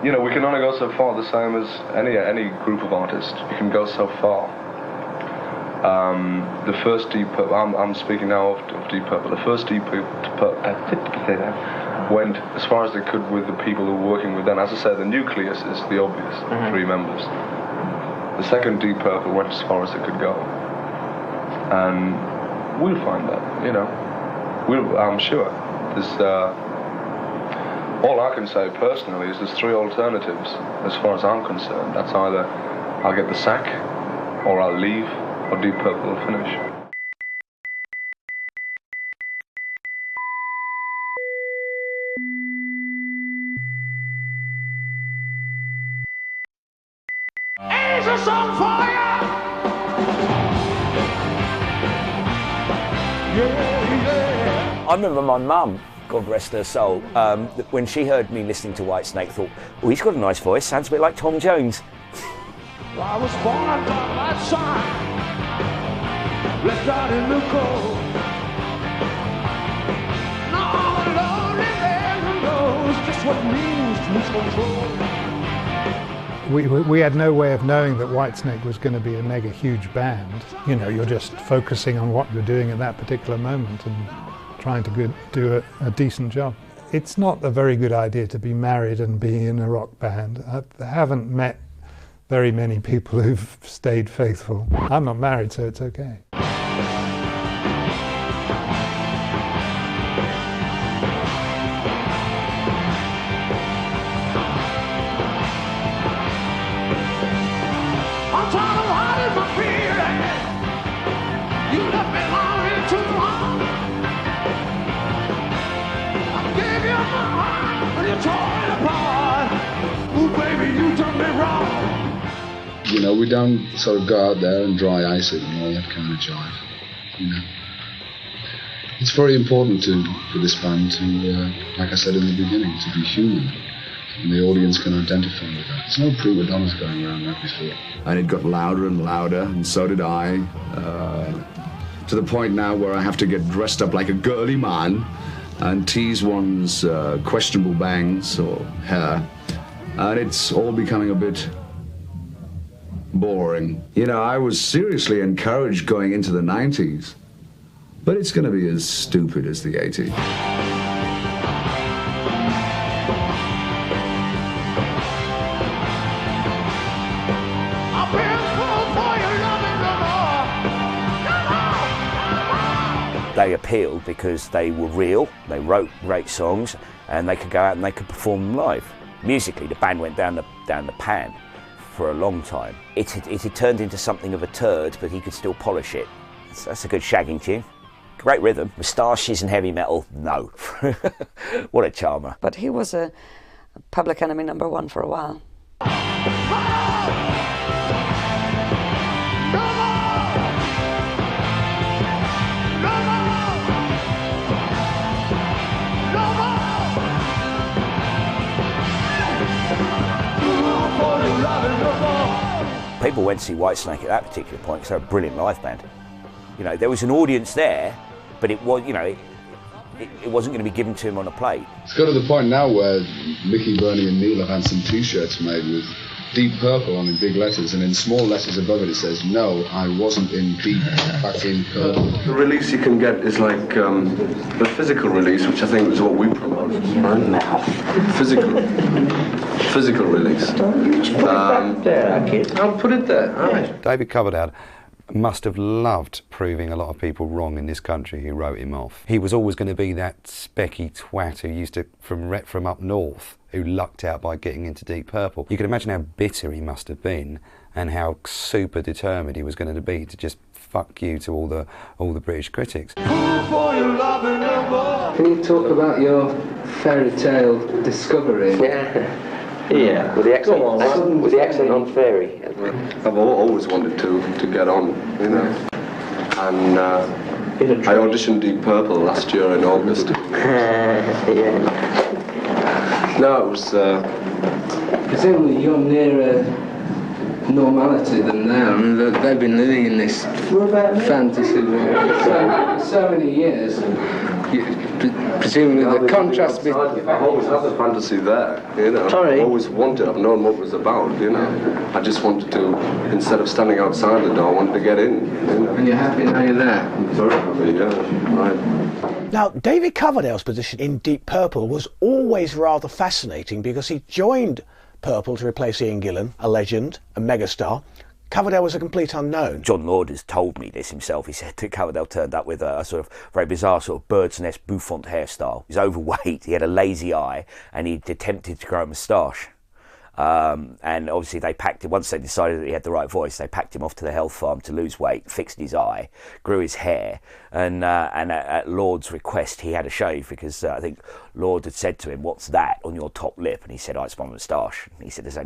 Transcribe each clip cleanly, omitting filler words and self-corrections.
you know, we can only go so far, the same as any group of artists. You can go so far. The first Deep Purple, I'm speaking now of Deep Purple, the first Deep Purple went as far as they could with the people who were working with them. As I said, the nucleus is the obvious, 3 members. The second Deep Purple went as far as it could go. And we'll find that, you know. I'm sure. There's, all I can say personally is there's 3 alternatives as far as I'm concerned. That's either I'll get the sack, or I'll leave, or Deep Purple will finish. Here's a song for you! I remember my mum, God rest her soul, when she heard me listening to Whitesnake, thought, oh, he's got a nice voice, sounds a bit like Tom Jones. Well, I was born under that sign, left out in the cold. Now I'm a lonely man who knows just what it means to lose control. We had no way of knowing that Whitesnake was going to be a mega huge band. You know, you're just focusing on what you're doing at that particular moment and trying to do a decent job. It's not a very good idea to be married and be in a rock band. I haven't met very many people who've stayed faithful. I'm not married, so it's okay. You know, we don't sort of go out there and dry ice it and all that kind of jive, you know. It's very important for this band to, like I said in the beginning, to be human. And the audience can identify with that. There's no prima donnas going around like before. And it got louder and louder, and so did I. To the point now where I have to get dressed up like a girly man and tease one's questionable bangs or hair. And it's all becoming a bit boring. You know, I was seriously encouraged going into the 90s, but it's going to be as stupid as the 80s. They appealed because they were real, they wrote great songs, and they could go out and they could perform them live. Musically, the band went down the pan for a long time. It had turned into something of a turd, but he could still polish it. That's a good shagging tune. Great rhythm. Moustaches and heavy metal, no. What a charmer. But he was a Public Enemy #1 for a while. People went to see Whitesnake at that particular point because they're a brilliant live band. You know, there was an audience there, but it was, you know, it wasn't going to be given to him on a plate. It's got to the point now where Mickey, Bernie and Neil have had some T-shirts made with Deep Purple on in big letters, and in small letters above it it says, "No, I wasn't in Deep, back in Purple." The release you can get is like the physical release, which I think is what we promote. Right? Physical release. I'll put it there. All right. David Coverdale must have loved proving a lot of people wrong in this country who wrote him off. He was always going to be that specky twat who used to, from up north, who lucked out by getting into Deep Purple. You can imagine how bitter he must have been and how super determined he was going to be to just fuck you to all the British critics. Can you talk about your fairy tale discovery? Yeah, with the accent on fairy. I've always wanted to get on, you know. And I auditioned Deep Purple last year in August. Yeah. No, it was... Presumably you're nearer normality than there. I mean, they've been living in this fantasy for so many years. Presumably the contrast between... I've always had the fantasy there, you know. Sorry? I've always wanted, I've known what it was about, you know. I just wanted to, instead of standing outside the door, I wanted to get in, you know. And you're happy now you're there? I'm very happy, yeah, right. Now, David Coverdale's position in Deep Purple was always rather fascinating because he joined Purple to replace Ian Gillan, a legend, a megastar. Coverdale was a complete unknown. John Lord has told me this himself. He said that Coverdale turned up with a sort of very bizarre sort of bird's nest bouffant hairstyle. He was overweight, he had a lazy eye, and he'd attempted to grow a moustache. And obviously they packed him, once they decided that he had the right voice, they packed him off to the health farm to lose weight, fixed his eye, grew his hair, and at Lord's request he had a shave because I think Lord had said to him, "What's that on your top lip?" And he said, "Oh, it's my moustache." And he said, there's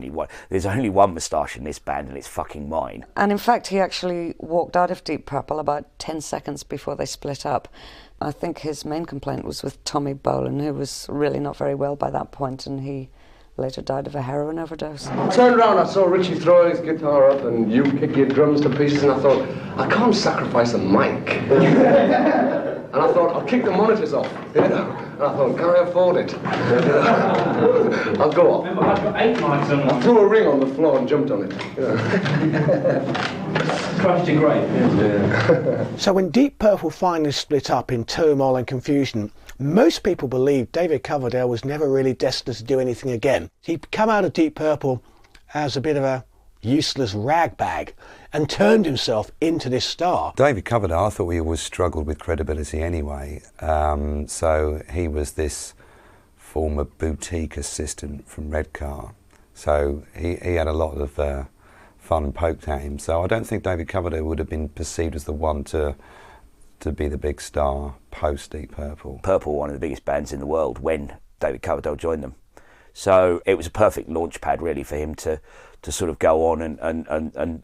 only one moustache in this band and it's fucking mine. And in fact he actually walked out of Deep Purple about 10 seconds before they split up. I think his main complaint was with Tommy Bolin, who was really not very well by that point, and he later died of a heroin overdose. I turned around, I saw Richie throw his guitar up and you kick your drums to pieces, and I thought, I can't sacrifice a mic. And I thought, I'll kick the monitors off, you know. And I thought, can I afford it? I'll go off. Remember, I've got 8 mics on. I threw a ring on the floor and jumped on it. Crushed your grave. Yeah. So when Deep Purple finally split up in turmoil and confusion, most people believe David Coverdale was never really destined to do anything again. He'd come out of Deep Purple as a bit of a useless ragbag and turned himself into this star. David Coverdale, I thought he always struggled with credibility anyway. So he was this former boutique assistant from Redcar. So he had a lot of fun poked at him. So I don't think David Coverdale would have been perceived as the one to be the big star post Deep Purple. Purple were one of the biggest bands in the world when David Coverdale joined them. So it was a perfect launch pad really for him to sort of go on and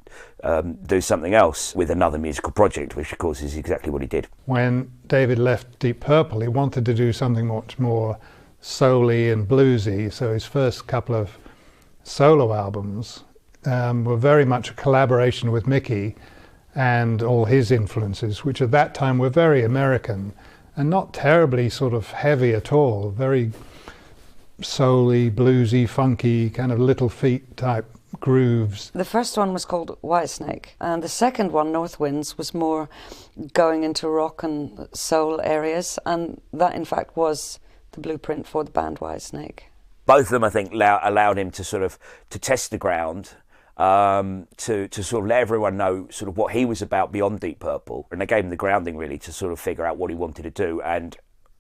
do something else with another musical project, which of course is exactly what he did. When David left Deep Purple, he wanted to do something much more soul-y and bluesy, so his first couple of solo albums were very much a collaboration with Mickey and all his influences, which at that time were very American and not terribly sort of heavy at all, very soul-y, bluesy, funky, kind of Little Feat type grooves. The first one was called Whitesnake, and the second one, North Winds, was more going into rock and soul areas, and that in fact was the blueprint for the band Whitesnake. Both of them, I think, allowed him to sort of to test the ground, to sort of let everyone know sort of what he was about beyond Deep Purple, and they gave him the grounding really to sort of figure out what he wanted to do and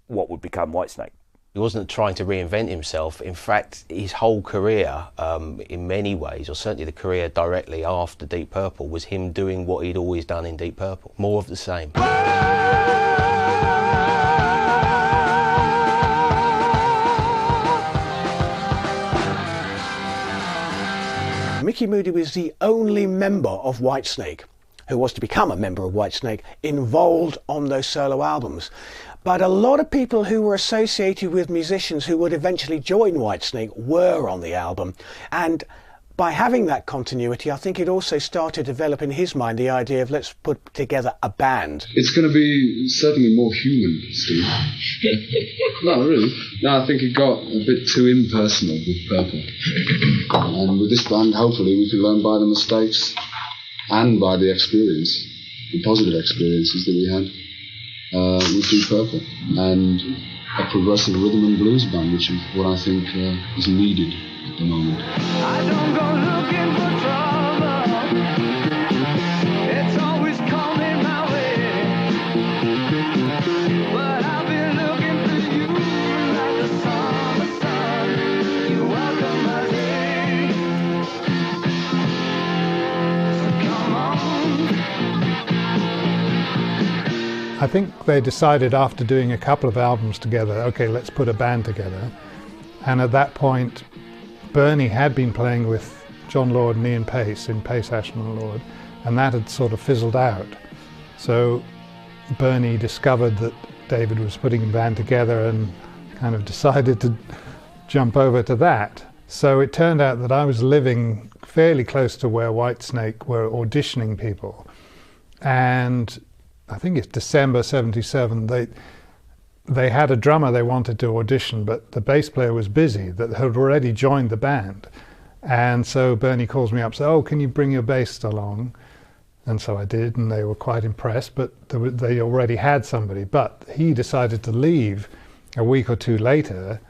what would become Whitesnake. He wasn't trying to reinvent himself. In fact, his whole career, in many ways, or certainly the career directly after Deep Purple, was him doing what he'd always done in Deep Purple. More of the same. Mickey Moody was the only member of Whitesnake, who was to become a member of Whitesnake, involved on those solo albums. But a lot of people who were associated with musicians who would eventually join Whitesnake were on the album. And by having that continuity, I think it also started to develop in his mind the idea of let's put together a band. It's going to be certainly more human, Steve. No, really. No, I think it got a bit too impersonal with Purple. And with this band, hopefully we can learn by the mistakes and by the experience, the positive experiences that we had with Deep Purple, and a progressive rhythm and blues band, which is what I think is needed at the moment. I don't go looking for trouble. It's always coming my way. But I've been looking for you like the summer sun. You welcome my day. So come on. I think they decided after doing a couple of albums together, okay, let's put a band together. And at that point, Bernie had been playing with John Lord and Ian Pace in Pace, Ashton and Lord, and that had sort of fizzled out. So Bernie discovered that David was putting a band together and kind of decided to jump over to that. So it turned out that I was living fairly close to where Whitesnake were auditioning people. And I think it's December 77, they had a drummer they wanted to audition, but the bass player was busy, that had already joined the band. And so Bernie calls me up, said, "Oh, can you bring your bass along?" And so I did, and they were quite impressed, but they already had somebody. But he decided to leave a week or two later,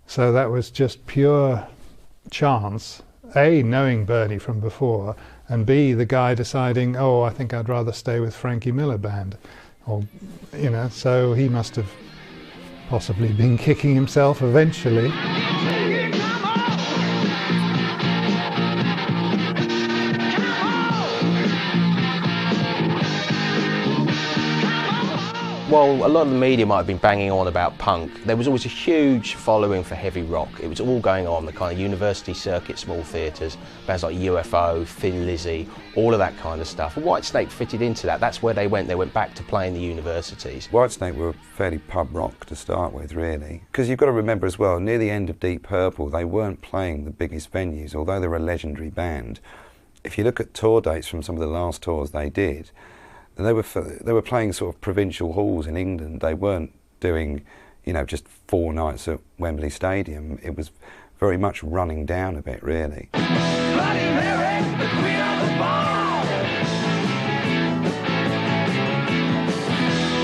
so that was just pure chance. A, knowing Bernie from before, and B, the guy deciding, "Oh, I think I'd rather stay with Frankie Miller Band." Or, you know, so he must have possibly been kicking himself eventually. While a lot of the media might have been banging on about punk, there was always a huge following for heavy rock. It was all going on, the kind of university circuit, small theatres, bands like UFO, Thin Lizzy, all of that kind of stuff. And Whitesnake fitted into that. That's where they went. They went back to playing the universities. Whitesnake were fairly pub rock to start with, really. Because you've got to remember as well, near the end of Deep Purple, they weren't playing the biggest venues, although they're a legendary band. If you look at tour dates from some of the last tours they did, they were playing sort of provincial halls in England. They weren't doing, you know, just 4 nights at Wembley Stadium. It was very much running down a bit, really. Bloody Mary, the queen of the ball.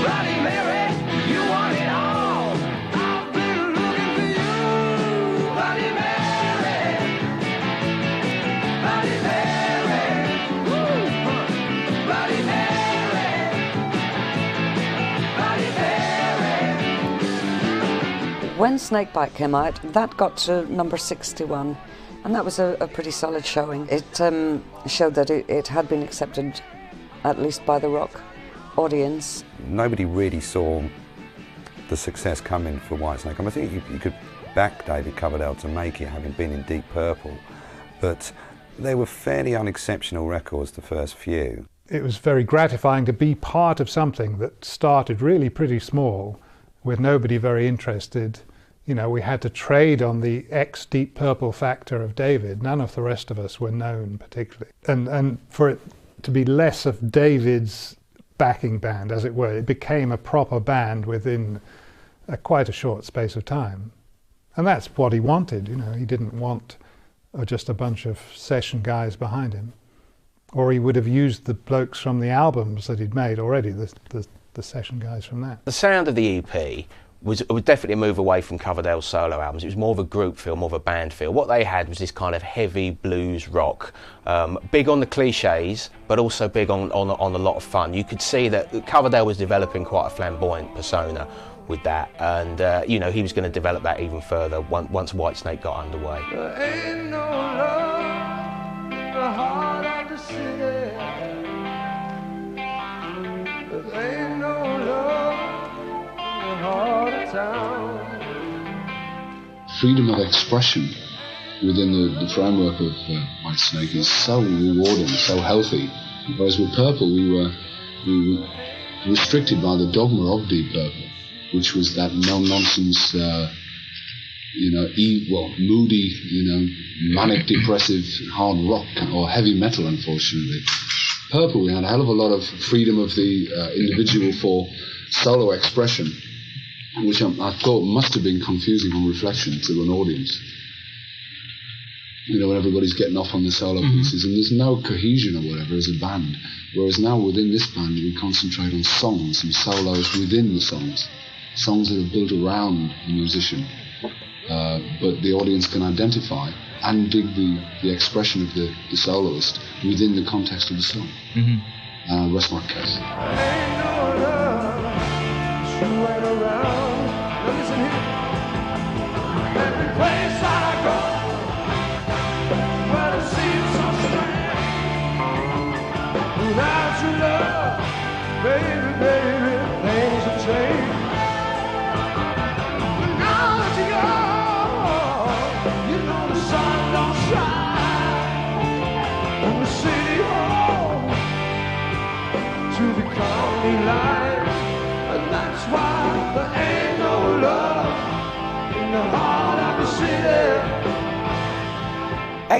Bloody Mary, you want it all. I've been looking for you. Bloody Mary. Bloody Mary. Woo. Bloody Mary. When Snakebite came out, that got to number 61, and that was a pretty solid showing. It showed that it had been accepted, at least by the rock audience. Nobody really saw the success coming for Whitesnake. I think you could back David Coverdale to make it, having been in Deep Purple, but they were fairly unexceptional records, the first few. It was very gratifying to be part of something that started really pretty small, with nobody very interested. You know, we had to trade on the ex-Deep Purple factor of David. None of the rest of us were known particularly. And for it to be less of David's backing band, as it were, it became a proper band within quite a short space of time. And that's what he wanted, you know. He didn't want just a bunch of session guys behind him. Or he would have used the blokes from the albums that he'd made already, the session guys from that. The sound of the EP was definitely a move away from Coverdale's solo albums. It was more of a group feel, more of a band feel. What they had was this kind of heavy blues rock, big on the cliches, but also big on a lot of fun. You could see that Coverdale was developing quite a flamboyant persona with that, and you know, he was going to develop that even further once Whitesnake got underway. There ain't no love in the heart of the city. There ain't no love in the heart of town. Freedom of expression within the framework of Whitesnake is so rewarding, so healthy. Whereas with Purple, we were restricted by the dogma of Deep Purple, which was that no-nonsense, moody, manic, depressive hard rock or heavy metal, unfortunately. Purple, we had a hell of a lot of freedom of the individual for solo expression, which I thought must have been confusing on reflection to an audience. You know, when everybody's getting off on the solo pieces, and there's no cohesion or whatever as a band. Whereas now within this band, we concentrate on songs and solos within the songs that are built around the musician, but the audience can identify and dig the expression of the soloist within the context of the song. Rest my case. Ain't no love, she went around. Now listen here. Every place I go, but it seems so strange. Without your love, baby, things have changed. But now that you're gone, you know the sun don't shine on the city hall to the county line, and that's why there ain't no love in the heart of the city.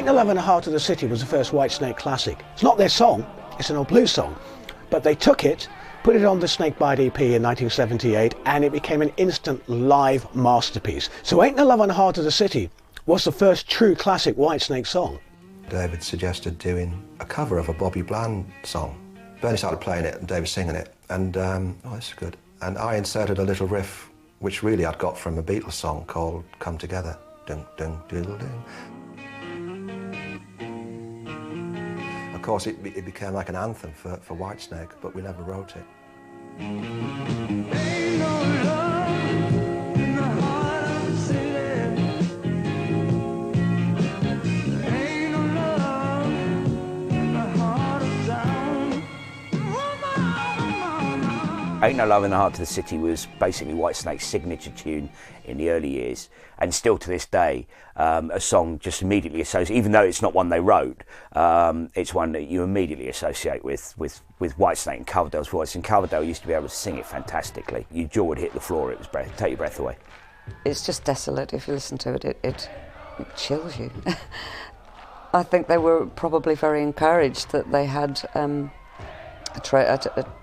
Ain't No Love in the Heart of the City was the first Whitesnake classic. It's not their song, it's an old blues song, but they took it, put it on the Snakebite EP in 1978, and it became an instant live masterpiece. So Ain't No Love in the Heart of the City was the first true classic Whitesnake song. David suggested doing a cover of a Bobby Bland song. Bernie started playing it and David singing it, and oh, this is good. And I inserted a little riff, which really I'd got from a Beatles song called Come Together. Dun, dun, diddle, dun. Of course, it became like an anthem for Whitesnake, but we never wrote it. Ain't no love in the heart of the city. Ain't no love in the heart of town. Ain't No Love in the Heart of the City was basically Whitesnake's signature tune in the early years, and still to this day, a song just immediately associated, even though it's not one they wrote, it's one that you immediately associate with Whitesnake and Coverdale's voice, and Coverdale used to be able to sing it fantastically. Your jaw would hit the floor, it was take your breath away. It's just desolate. If you listen to it, it chills you. I think they were probably very encouraged that they had a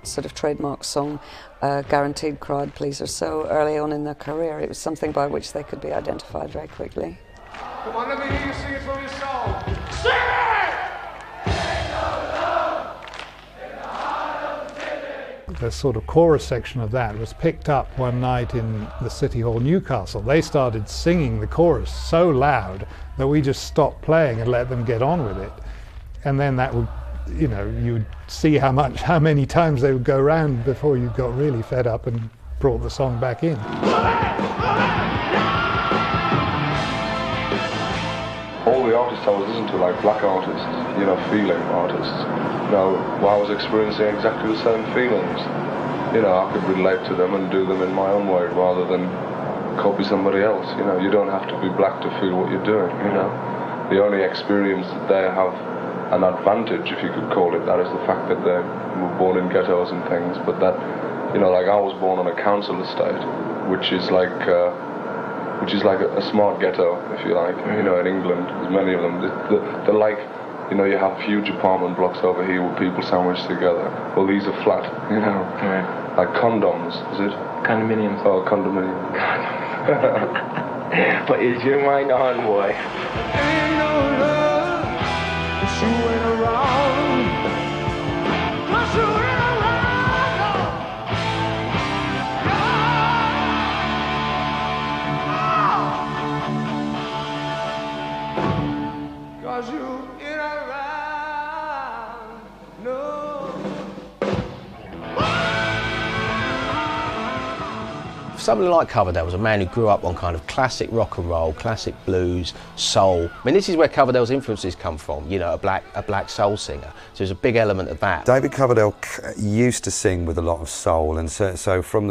sort of trademark song, guaranteed crowd pleaser, so early on in their career. It was something by which they could be identified very quickly. Come on, let me hear you sing it from your soul. Sing it! Ain't no love in the heart of the city. The sort of chorus section of that was picked up one night in the City Hall, Newcastle. They started singing the chorus so loud that we just stopped playing and let them get on with it. And then that would, you know, you'd see how many times they would go round before you got really fed up and brought the song back in. All the artists I was listening to, like black artists, you know, feeling artists, you know, I was experiencing exactly the same feelings. You know, I could relate to them and do them in my own way rather than copy somebody else. You know, you don't have to be black to feel what you're doing, you know. The only experience that they have, an advantage, if you could call it that, is the fact that they were born in ghettos and things, but that, you know, like I was born on a council estate, which is like a smart ghetto, if you like, you know, in England. There's many of them. They're like, you know, you have huge apartment blocks over here with people sandwiched together. Well, these are flat, you know, like condoms, is it? Condominiums. Oh, condominiums. But is your mind on, boy? Ain't no love, you ain't around. 'Cause you ain't around. 'Cause you ain't around. No. Somebody like Coverdale was a man who grew up on kind of classic rock and roll, classic blues, soul. I mean, this is where Coverdale's influences come from, you know, a black soul singer. So there's a big element of that. David Coverdale used to sing with a lot of soul, and so from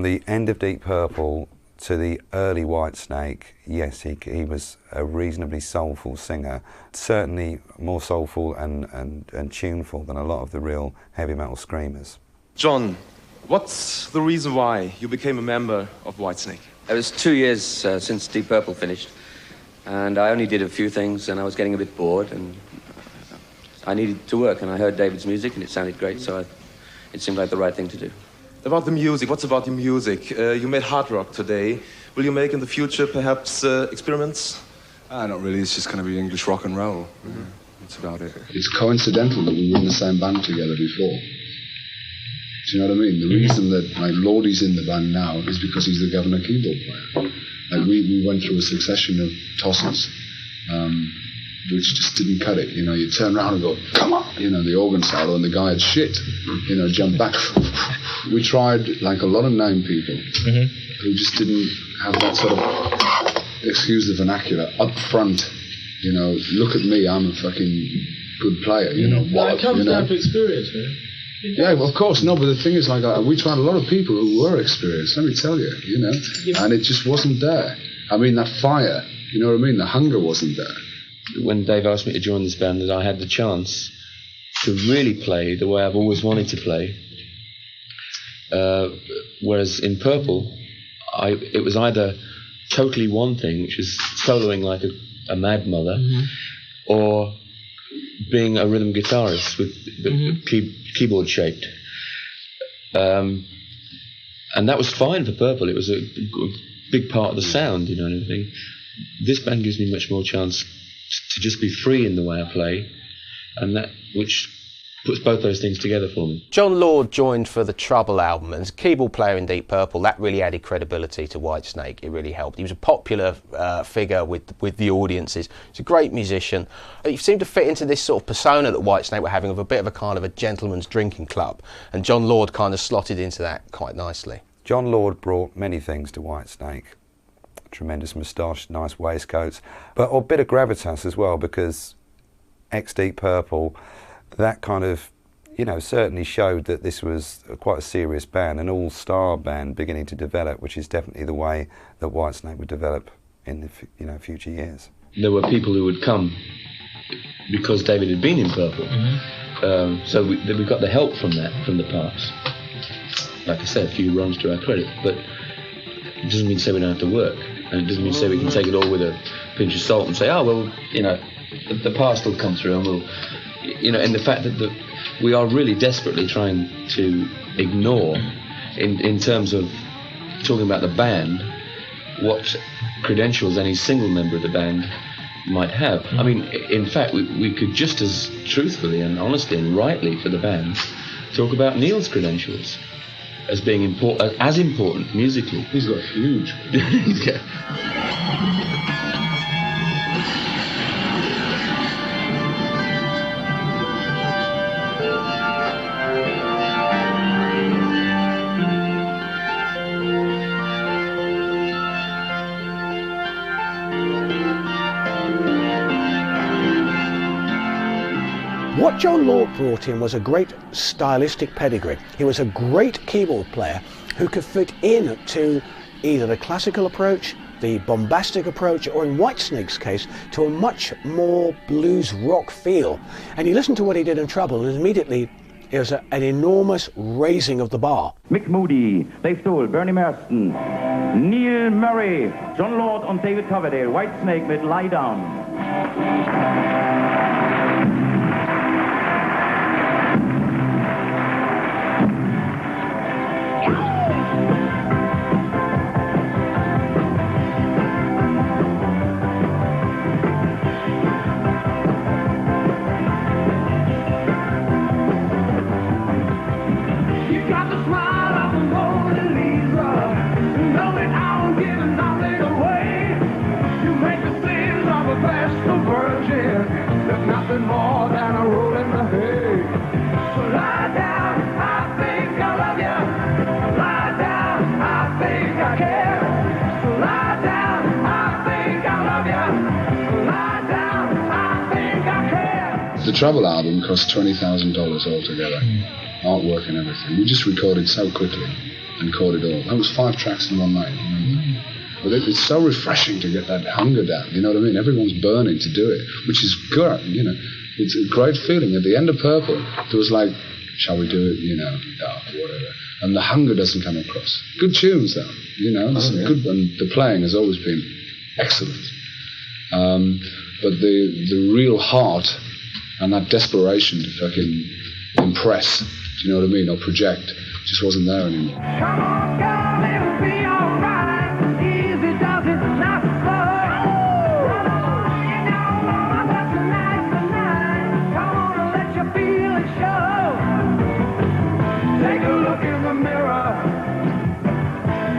the end of Deep Purple to the early Whitesnake, yes, he was a reasonably soulful singer, certainly more soulful and tuneful than a lot of the real heavy metal screamers. John, what's the reason why you became a member of Whitesnake? It was 2 years since Deep Purple finished, and I only did a few things, and I was getting a bit bored, and I needed to work, and I heard David's music, and it sounded great, so it seemed like the right thing to do. About the music, what's about the music? You made hard rock today. Will you make in the future perhaps experiments? Not really, it's just going to be English rock and roll. Mm-hmm. That's about it. It's coincidental that we were in the same band together before. Do you know what I mean? The reason that Lordy's in the band now is because he's the Governor keyboard player. Like we went through a succession of tosses, which just didn't cut it. You know, you turn around and go, come on! You know, the organ solo, and the guy had shit. You know, jump back. We tried, like a lot of known people, who just didn't have that sort of, excuse the vernacular, up front. You know, look at me, I'm a fucking good player. You know what? It comes down to experience, man. Yeah, well, of course, no, but the thing is, like, we tried a lot of people who were experienced, let me tell you, you know, and it just wasn't there. I mean, that fire, you know what I mean? The hunger wasn't there. When Dave asked me to join this band, that I had the chance to really play the way I've always wanted to play. Whereas in Purple, it was either totally one thing, which was soloing like a mad mother, or being a rhythm guitarist with keyboard shaped. And that was fine for Purple. It was a big part of the sound, you know, and everything. This band gives me much more chance to just be free in the way I play, and that which puts both those things together for me. John Lord joined for the Trouble album, and as a keyboard player in Deep Purple, that really added credibility to Whitesnake. It really helped. He was a popular figure with the audiences. He's a great musician. He seemed to fit into this sort of persona that Whitesnake were having of a bit of a kind of a gentleman's drinking club, and John Lord kind of slotted into that quite nicely. John Lord brought many things to Whitesnake. Tremendous moustache, nice waistcoats, but a bit of gravitas as well, because ex-Deep Purple, that kind of, you know, certainly showed that this was quite a serious band, an all-star band beginning to develop, which is definitely the way that Whitesnake would develop in the future years. There were people who would come because David had been in Purple, so we got the help from that, from the past. Like I said, a few runs to our credit, but it doesn't mean to say we don't have to work, and it doesn't mean to say we can take it all with a pinch of salt and say, oh well, you know, the past will come through and we'll, you know, and the fact that we are really desperately trying to ignore, in terms of talking about the band, what credentials any single member of the band might have. I mean, in fact, we could just as truthfully and honestly and rightly for the band talk about Neil's credentials as being important musically. He's got huge. Yeah. What John Lord brought in was a great stylistic pedigree. He was a great keyboard player who could fit in to either the classical approach, the bombastic approach, or in Whitesnake's case, to a much more blues rock feel. And you listen to what he did in Trouble, and immediately it was an enormous raising of the bar. Mick Moody, Dave Stoll, Bernie Marston, Neil Murray, John Lord und David Coverdale, Whitesnake mit Lie Down. The Trouble album cost $20,000 altogether, artwork and everything. We just recorded so quickly and caught it all. That was 5 tracks in one night, remember? But it's so refreshing to get that hunger down, you know what I mean? Everyone's burning to do it, which is good, you know. It's a great feeling. At the end of Purple, there was like, shall we do it, you know, whatever. And the hunger doesn't come across. Good tunes, though, you know. Good, and the playing has always been excellent. But the real heart and that desperation to fucking impress, do you know what I mean, or project, just wasn't there anymore. Come on, girl, it'll be alright. Easy does it, not slow. You know, mama, that's tonight. Come on and let your feelings show. Take a look in the mirror.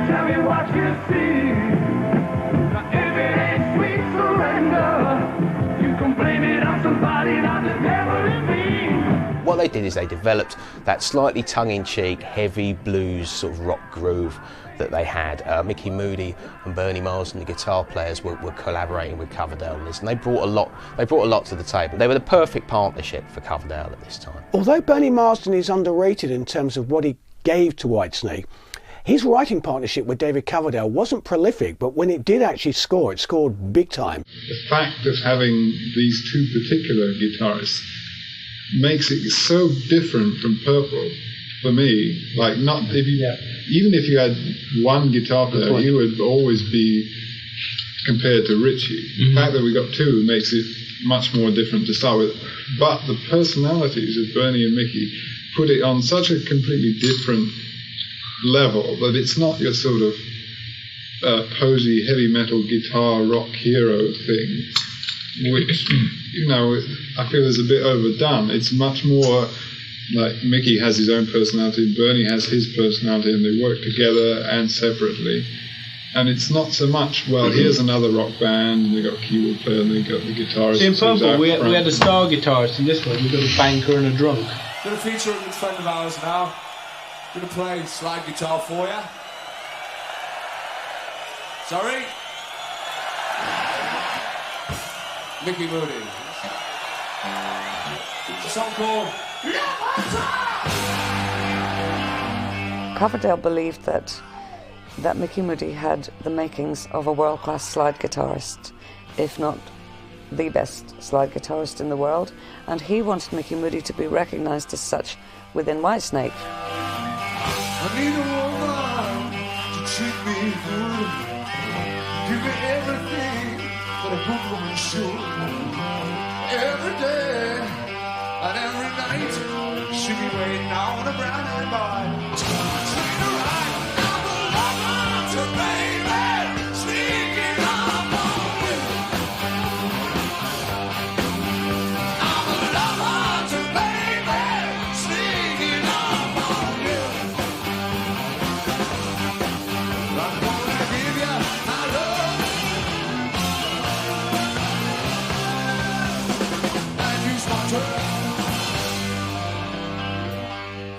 Tell me what you see. Now, if it ain't sweet surrender, you can blame it on somebody, not the devil in me. What they did is they developed that slightly tongue-in-cheek, heavy blues sort of rock groove that they had. Mickey Moody and Bernie Marsden, the guitar players, were collaborating with Coverdale on this, and they brought a lot to the table. They were the perfect partnership for Coverdale at this time. Although Bernie Marsden is underrated in terms of what he gave to Whitesnake, his writing partnership with David Coverdale wasn't prolific, but when it did actually score, it scored big time. The fact of having these two particular guitarists makes it so different from Purple for me. Like, not if you, even if you had one guitar player, you would always be compared to Ritchie. The fact that we got two makes it much more different to start with. But the personalities of Bernie and Mickey put it on such a completely different level that it's not your sort of posy heavy metal guitar rock hero thing, which, you know, I feel is a bit overdone. It's much more like Mickey has his own personality, Bernie has his personality, and they work together and separately. And it's not so much, well, here's another rock band, and they got a keyboard player, and they got the guitarist. In Purple, we had a star guitarist. In this one, we got a banker and a drunk. Going to feature a good friend of ours now. Going to play slide guitar for you. Sorry? Mickey Moody. It's a song called Coverdale believed that Mickey Moody had the makings of a world-class slide guitarist, if not the best slide guitarist in the world, and he wanted Mickey Moody to be recognised as such within Whitesnake. I need a woman to treat me good, give me everything that a good woman should. Every day and every night, she be waiting on a brown-eyed boy. Treat her right, I'm a lover to baby, sneaking up on you. I'm a lover to baby, sneaking up on you. I'm gonna give you my love, and use my turn.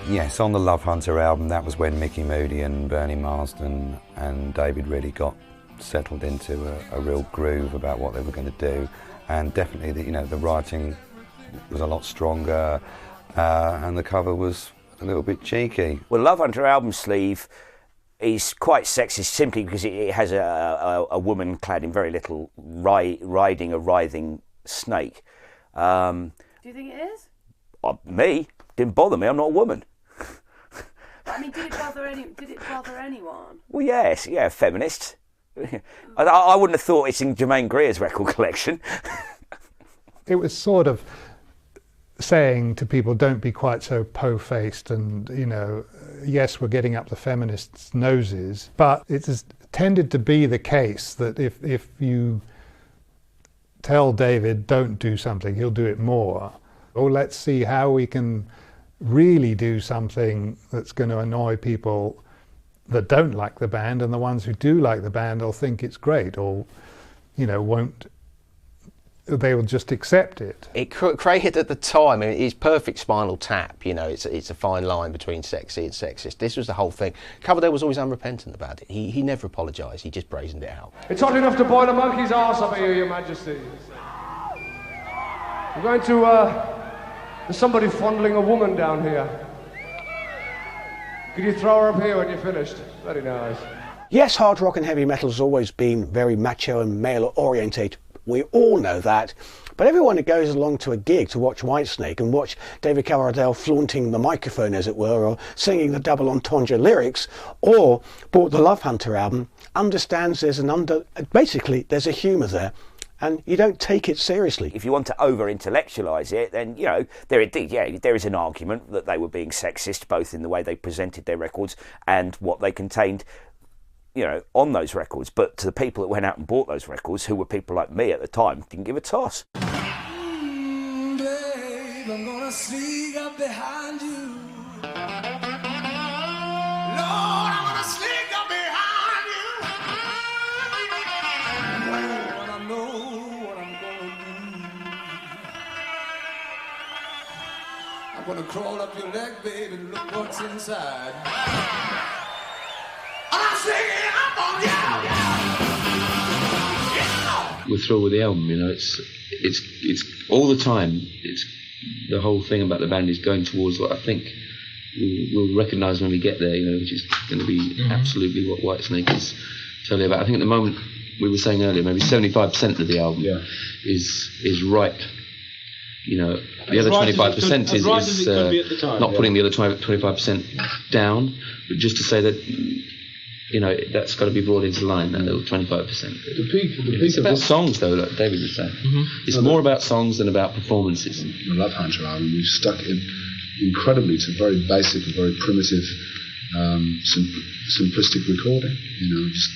Yes, on the Love Hunter album, that was when Mickey Moody and Bernie Marsden and David really got settled into a real groove about what they were going to do, and definitely the writing was a lot stronger, and the cover was a little bit cheeky. Well, Love Hunter album sleeve is quite sexist simply because it has a woman clad in very little riding a writhing snake. Do you think it is? Me? Didn't bother me, I'm not a woman. I mean, did it bother anyone? Well, yes, yeah, feminists. I wouldn't have thought it's in Jermaine Greer's record collection. It was sort of saying to people, don't be quite so po-faced, and, yes, we're getting up the feminists' noses, but it has tended to be the case that if you tell David, don't do something, he'll do it more. Or let's see how we can really do something that's going to annoy people that don't like the band, and the ones who do like the band will think it's great, or they will just accept it. It created at the time, his perfect Spinal Tap, it's a fine line between sexy and sexist. This was the whole thing. Coverdale was always unrepentant about it. He never apologised, he just brazened it out. It's hot enough to boil a monkey's arse up here, Your Majesty. I'm going to, there's somebody fondling a woman down here. Could you throw her up here when you're finished? Very nice. Yes, hard rock and heavy metal has always been very macho and male-orientated. We all know that. But everyone who goes along to a gig to watch Whitesnake and watch David Coverdale flaunting the microphone, as it were, or singing the double entendre lyrics, or bought the Love Hunter album, understands there's basically there's a humour there. And you don't take it seriously. If you want to over-intellectualise it, then, there is an argument that they were being sexist, both in the way they presented their records and what they contained, on those records. But to the people that went out and bought those records, who were people like me at the time, didn't give a toss. Babe, I'm gonna sneak up behind you. Lord, I'm gonna sneak up behind you. I know what I'm gonna do. I'm gonna crawl up your leg, babe, and look what's inside. I'm sneaking up on you. We're thrilled with the album, it's all the time. It's the whole thing about the band is going towards what I think we'll recognise when we get there, which is going to be absolutely what Whitesnake is totally about. I think at the moment, we were saying earlier, maybe 75% of the album is right. The other 25% is not putting the other 25% down, but just to say that You know, that's got to be brought into line, that little 25%. The peak it's about songs, though, like David was saying. It's more about songs than about performances. The Love Hunter album, we've stuck in incredibly to very basic and very primitive, simplistic recording. You know, just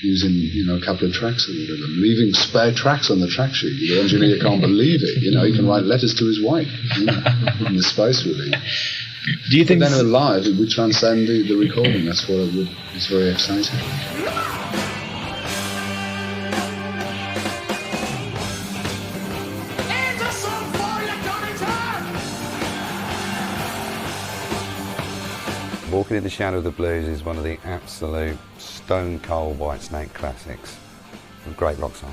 using, you know, a couple of tracks or whatever, leaving spare tracks on the track sheet. The engineer can't believe it. You know, he can write letters to his wife, you know, in the space relief. Do you think? But then live, it would transcend the recording. That's what it's very exciting. Walking in the Shadow of the Blues is one of the absolute stone cold Whitesnake classics. A great rock song.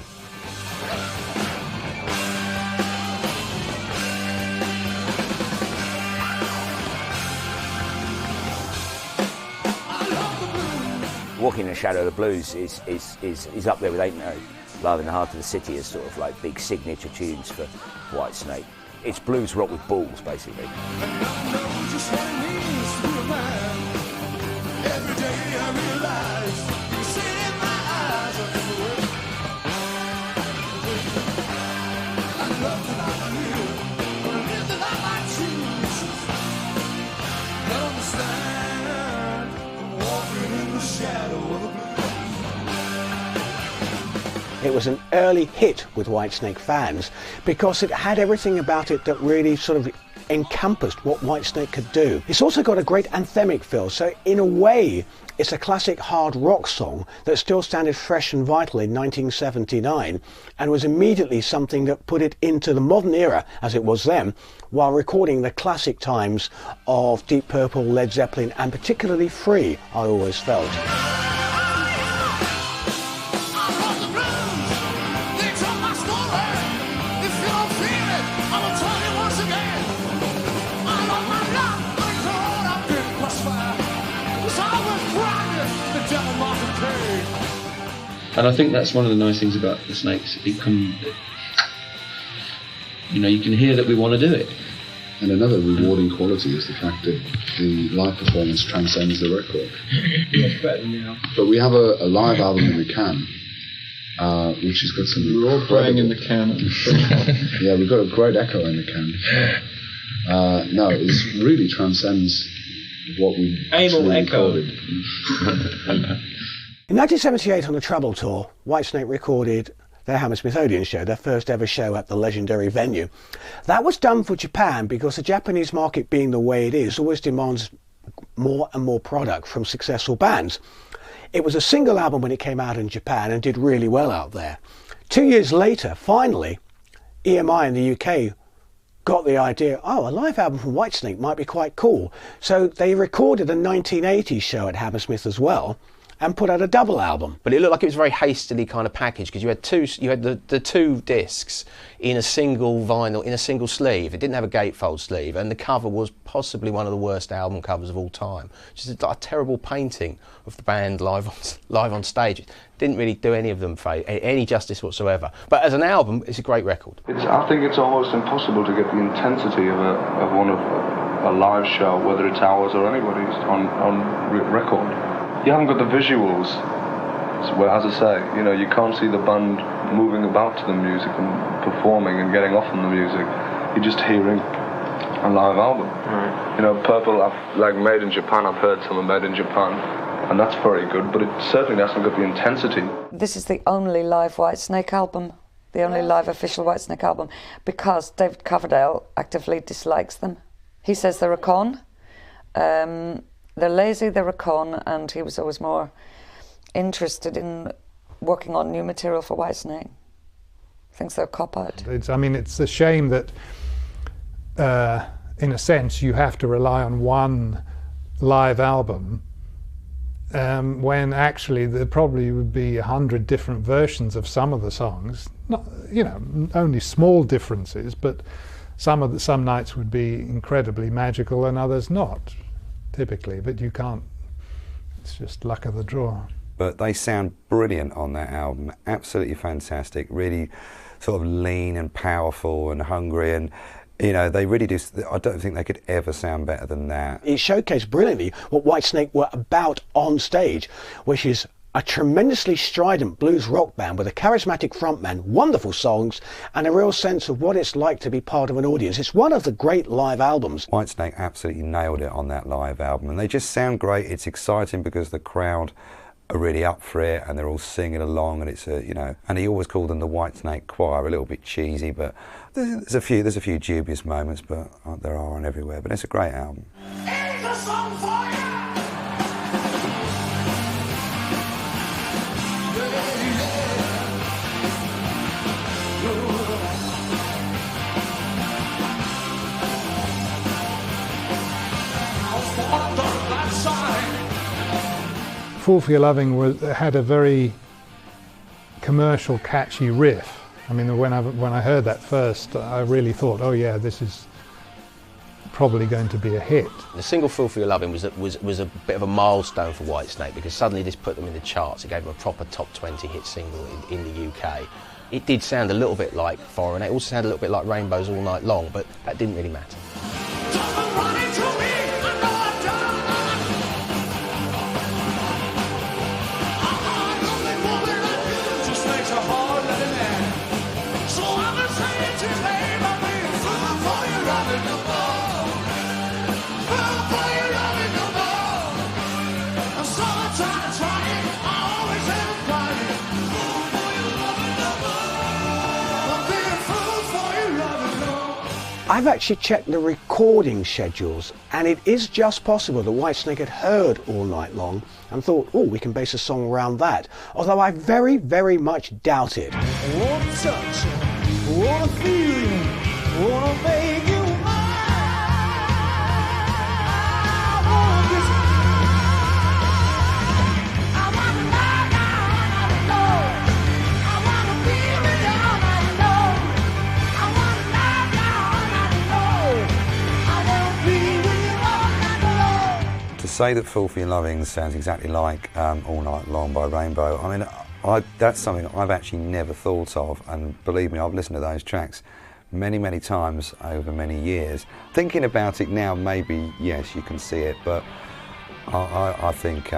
Walking in the Shadow of the Blues is up there with Ain't No Love in the Heart of the City as sort of like big signature tunes for Whitesnake. It's blues rock with balls, basically. It was an early hit with Whitesnake fans because it had everything about it that really sort of encompassed what Whitesnake could do. It's also got a great anthemic feel, so in a way it's a classic hard rock song that still sounded fresh and vital in 1979 and was immediately something that put it into the modern era as it was then, while recording the classic times of Deep Purple, Led Zeppelin and particularly Free, I always felt. And I think that's one of the nice things about the Snakes. It can, you know, you can hear that we want to do it. And another rewarding quality is the fact that the live performance transcends the record. Much better now. But we have a live album in the can, which has got some. We're all playing in the can. Yeah, we've got a great echo in the can. No, it really transcends what we actually recorded. In 1978 on the Trouble Tour, Whitesnake recorded their Hammersmith Odeon show, their first ever show at the legendary venue. That was done for Japan because the Japanese market, being the way it is, always demands more and more product from successful bands. It was a single album when it came out in Japan and did really well out there. 2 years later, finally, EMI in the UK got the idea, oh, a live album from Whitesnake might be quite cool. So they recorded a 1980s show at Hammersmith as well, and put out a double album. But it looked like it was very hastily kind of packaged because you had the two discs in a single vinyl, in a single sleeve. It didn't have a gatefold sleeve, and the cover was possibly one of the worst album covers of all time. Just a terrible painting of the band live on stage. It didn't really do any of them any justice whatsoever. But as an album, it's a great record. I think it's almost impossible to get the intensity of a live show, whether it's ours or anybody's, on record. You haven't got the visuals, well, as I say, you know, you can't see the band moving about to the music and performing and getting off on the music. You're just hearing a live album. Right. You know, Purple, like Made in Japan, I've heard some of Made in Japan, and that's very good, but it certainly hasn't got the intensity. This is the only live Whitesnake album, the only live official Whitesnake album, because David Coverdale actively dislikes them. He says they're a con. They're lazy, they're a con, and he was always more interested in working on new material for Whitesnake. Thinks they're a cop-out. I mean, it's a shame that, in a sense, you have to rely on one live album when actually there probably would be 100 different versions of some of the songs. Not, you know, only small differences, but some nights would be incredibly magical and others not. Typically, but you can't, it's just luck of the draw. But they sound brilliant on that album, absolutely fantastic, really sort of lean and powerful and hungry, and You know, they really do. I don't think they could ever sound better than that. It showcased brilliantly what Whitesnake were about on stage, which is a tremendously strident blues rock band with a charismatic frontman, wonderful songs, and a real sense of what it's like to be part of an audience. It's one of the great live albums. Whitesnake absolutely nailed it on that live album, and they just sound great. It's exciting because the crowd are really up for it, and they're all singing along, and it's a, you know, and he always called them the Whitesnake Choir, a little bit cheesy, but there's a few dubious moments, but there are on everywhere. But it's a great album. Fool for Your Loving had a very commercial, catchy riff. I mean, when I heard that first, I really thought, oh yeah, this is probably going to be a hit. The single Fool for Your Loving was a bit of a milestone for Whitesnake, because suddenly this put them in the charts. It gave them a proper top 20 hit single in the UK. It did sound a little bit like Foreign. It also sounded a little bit like Rainbows All Night Long, but that didn't really matter. I've actually checked the recording schedules, and it is just possible that Whitesnake had heard All Night Long and thought, oh, we can base a song around that. Although I very, very much doubt it. I wanna touch you, I wanna feel you, I wanna make you mine. I wanna kiss you. I wanna lie down all night long. I wanna be with you all night long. I wanna lie down all night long. I wanna be with you all night long. To say that Fool for Your Loving sounds exactly like All Night Long by Rainbow, I mean, that's something I've actually never thought of, and believe me, I've listened to those tracks many, many times over many years. Thinking about it now, maybe, yes, you can see it, but I think,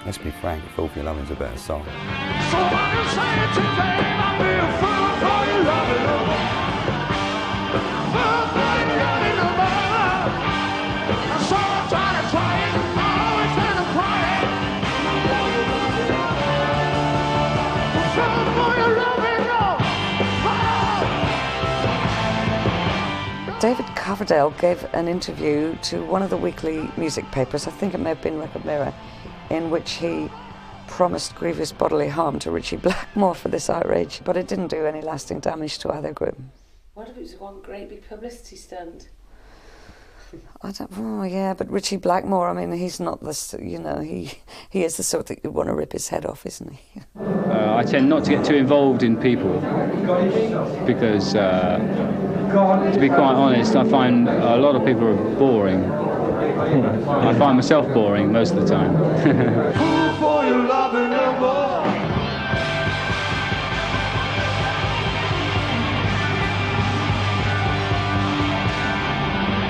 let's be frank, Fool for Your Loving is a better song. So I can say it today, I'll be a fool for your loving, fool for your loving, I'm so tired of trying, I always end up crying. Fool for your loving, David Coverdale gave an interview to one of the weekly music papers, I think it may have been Record Mirror, in which he promised grievous bodily harm to Ritchie Blackmore for this outrage, but it didn't do any lasting damage to either group. What if it was one great big publicity stunt? Oh yeah, but Ritchie Blackmore, I mean, he's not this, you know, he is the sort that you want to rip his head off, isn't he? I tend not to get too involved in people because, to be quite honest, I find a lot of people are boring. I find myself boring most of the time. Fool for your loving,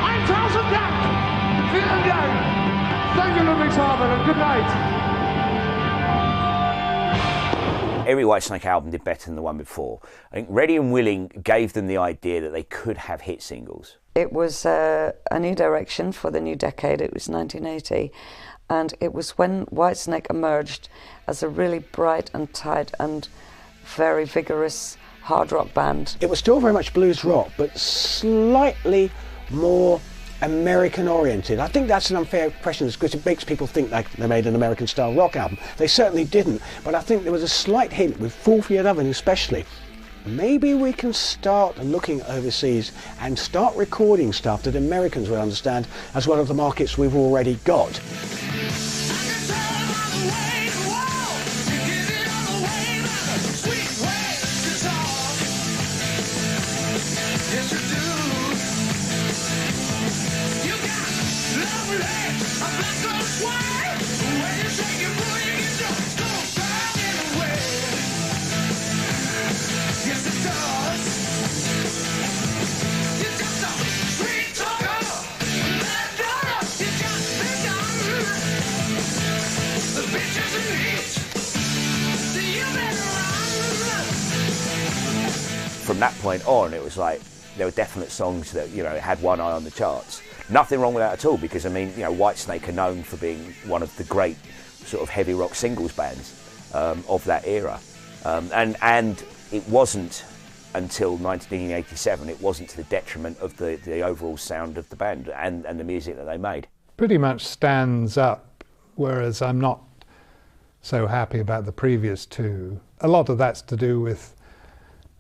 I'm Charles and Jack, feeling young. Thank you, Ludwig Harvard, and good night. Every Whitesnake album did better than the one before. I think Ready and Willing gave them the idea that they could have hit singles. It was a new direction for the new decade. It was 1980, and it was when Whitesnake emerged as a really bright and tight and very vigorous hard rock band. It was still very much blues rock, but slightly more American oriented. I think that's an unfair question because it makes people think like they made an American style rock album. They certainly didn't, but I think there was a slight hint with Fool for Your Loving especially. Maybe we can start looking overseas and start recording stuff that Americans will understand as one of the markets we've already got. Yes, it does. from that point on, it was like there were definite songs that, you know, had one eye on the charts. Nothing wrong with that at all, because I mean, you know, Whitesnake are known for being one of the great sort of heavy rock singles bands of that era, and it wasn't until 1987, it wasn't to the detriment of the overall sound of the band and the music that they made. Pretty much stands up, whereas I'm not so happy about the previous two. A lot of that's to do with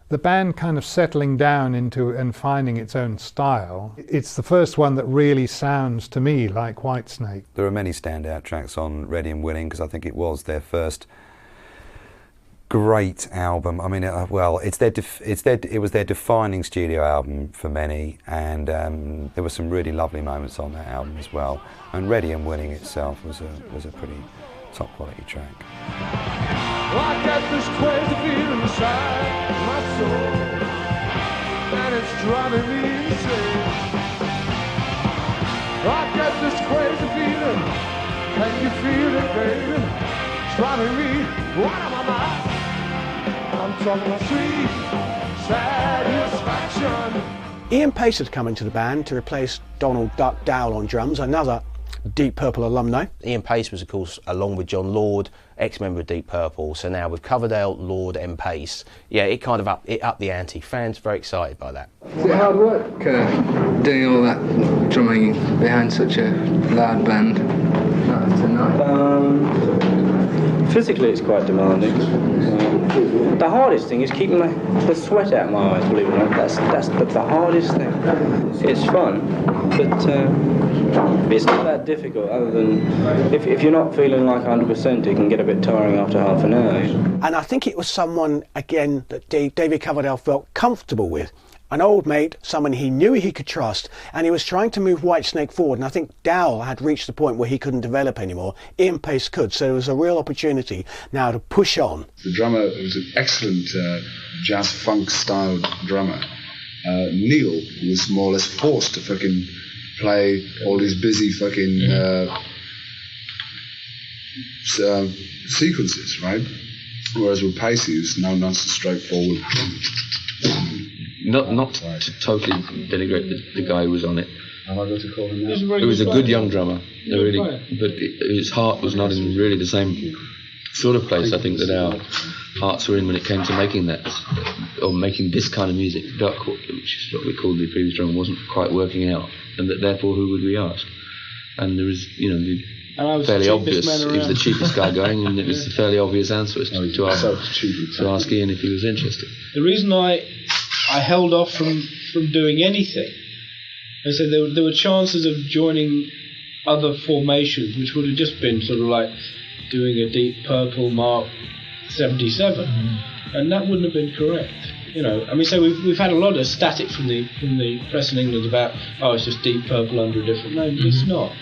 the band kind of settling down into and finding its own style. It's the first one that really sounds to me like Whitesnake. There are many standout tracks on Ready and Willing, because I think it was their first great album. I mean, well, it was their defining studio album for many, and there were some really lovely moments on that album as well. And Ready and Willing itself was a pretty top quality track. Well, I got this crazy feeling inside my soul, and it's driving me insane. I got this crazy feeling, can you feel it, baby? It's driving me right out of my mind. I'm talking about sweet satisfaction. Ian Pace had come into the band to replace Donald Duck Dowell on drums, another Deep Purple alumni. Ian Pace was, of course, along with John Lord, ex-member of Deep Purple. So now with Coverdale, Lord and Pace, yeah, it kind of upped the ante. Fans very excited by that. Is it hard work doing all that drumming behind such a loud band? Physically it's quite demanding. The hardest thing is keeping the sweat out of my eyes, believe it or not. That's the hardest thing. It's fun, but it's not that difficult, other than if you're not feeling like 100%, it can get a bit tiring after half an hour. And I think it was someone, again, that David Coverdale felt comfortable with. An old mate, someone he knew he could trust, and he was trying to move Whitesnake forward, and I think Dowell had reached the point where he couldn't develop anymore. Ian Pace could, so there was a real opportunity now to push on. The drummer was an excellent jazz funk style drummer. Neil was more or less forced to fucking play all these busy fucking sequences, right? Whereas with Pace, he was no nonsense, straightforward. Not to totally denigrate the guy who was on it. Am I going to call him now? It was a good young drummer, but his heart was not in really the same sort of place, I think, that our hearts were in when it came to making that, or making this kind of music. Dark, which is what we called the previous drummer, wasn't quite working out, and that therefore who would we ask? And there was, you know, fairly obvious. He was the cheapest guy going, and it was a fairly obvious answer to ask Ian if he was interested. The reason I held off from doing anything, I said there were chances of joining other formations, which would have just been sort of like doing a Deep Purple Mark 77, and that wouldn't have been correct. You know, I mean, so we've had a lot of static from the press in England about, oh, it's just Deep Purple under a different name. It's not.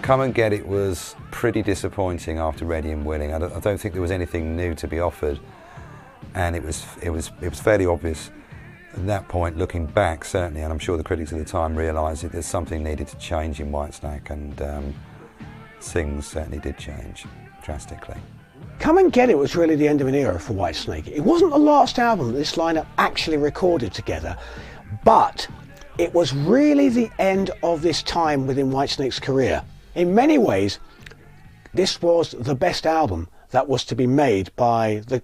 Come and Get It was pretty disappointing after Ready and Willing. I don't think there was anything new to be offered, and it was fairly obvious at that point, looking back certainly, and I'm sure the critics at the time realised that there's something needed to change in Whitesnake, and things certainly did change drastically. Come and Get It was really the end of an era for Whitesnake. It wasn't the last album that this lineup actually recorded together, but it was really the end of this time within Whitesnake's career. In many ways, this was the best album that was to be made by the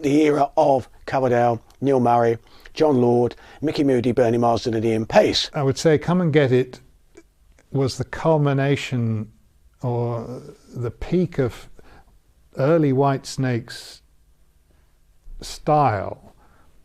era of Coverdale, Neil Murray, John Lord, Mickey Moody, Bernie Marsden and Ian Pace. I would say Come and Get It was the culmination or the peak of early Whitesnake's style,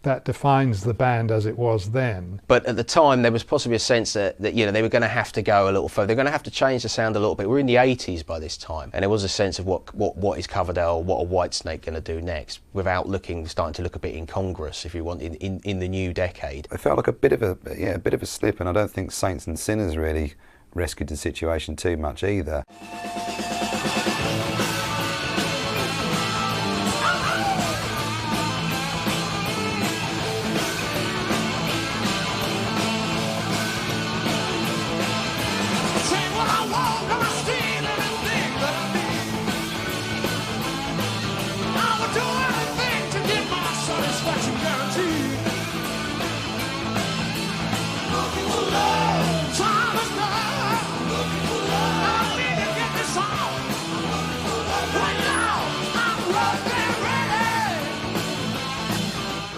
that defines the band as it was then. But at the time, there was possibly a sense that you know, they were going to have to go a little further. They're going to have to change the sound a little bit. We're in the 80s by this time, and there was a sense of what is Coverdale, what are Whitesnake going to do next, without starting to look a bit incongruous, if you want, in the new decade. It felt like a bit of a slip, and I don't think Saints and Sinners really rescued the situation too much either.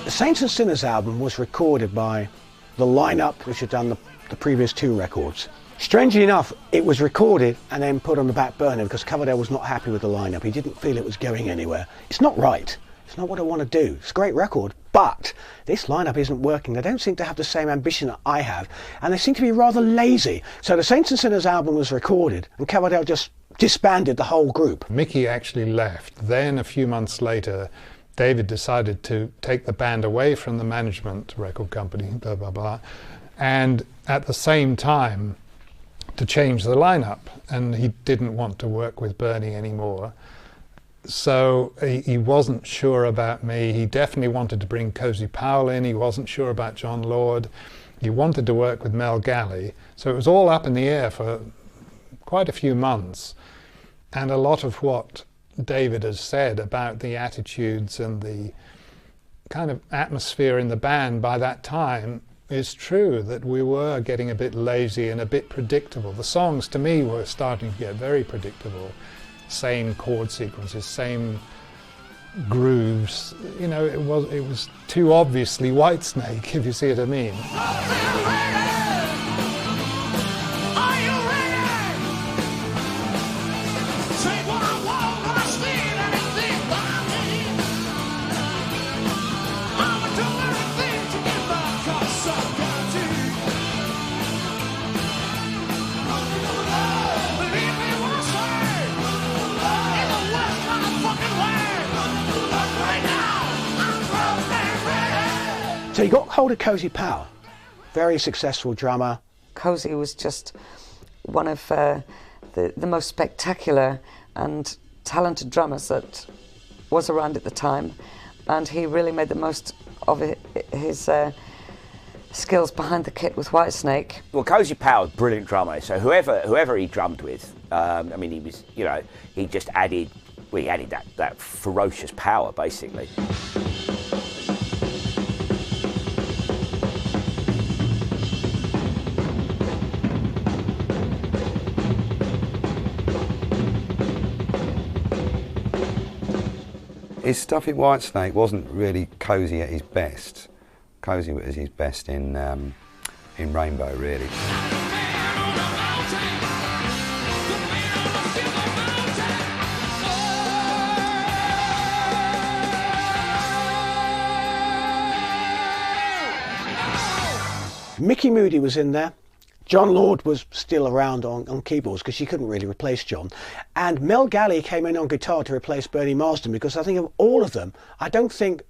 The Saints and Sinners album was recorded by the lineup which had done the previous two records. Strangely enough, it was recorded and then put on the back burner because Coverdale was not happy with the lineup. He didn't feel it was going anywhere. It's not right. It's not what I want to do. It's a great record, but this lineup isn't working. They don't seem to have the same ambition that I have, and they seem to be rather lazy. So the Saints and Sinners album was recorded, and Coverdale just disbanded the whole group. Mickey actually left. Then a few months later, David decided to take the band away from the management record company, blah, blah, blah, and at the same time to change the lineup. And he didn't want to work with Bernie anymore. So he wasn't sure about me. He definitely wanted to bring Cozy Powell in. He wasn't sure about John Lord. He wanted to work with Mel Galley. So it was all up in the air for quite a few months. And a lot of what David has said about the attitudes and the kind of atmosphere in the band by that time is true, that we were getting a bit lazy and a bit predictable. The songs to me were starting to get very predictable. Same chord sequences, same grooves. You know, it was too obviously Whitesnake, if you see what I mean. So you got hold of Cozy Powell, very successful drummer. Cozy was just one of the most spectacular and talented drummers that was around at the time, and he really made the most of his skills behind the kit with Whitesnake. Well, Cozy Powell, brilliant drummer. So whoever he drummed with, I mean, he was, you know, he just added, well, he added that ferocious power, basically. His stuff in Whitesnake wasn't really Cozy at his best. Cozy was his best in Rainbow, really. Mickey Moody was in there. John Lord was still around on keyboards because she couldn't really replace John. And Mel Galley came in on guitar to replace Bernie Marsden, because I think of all of them, I don't think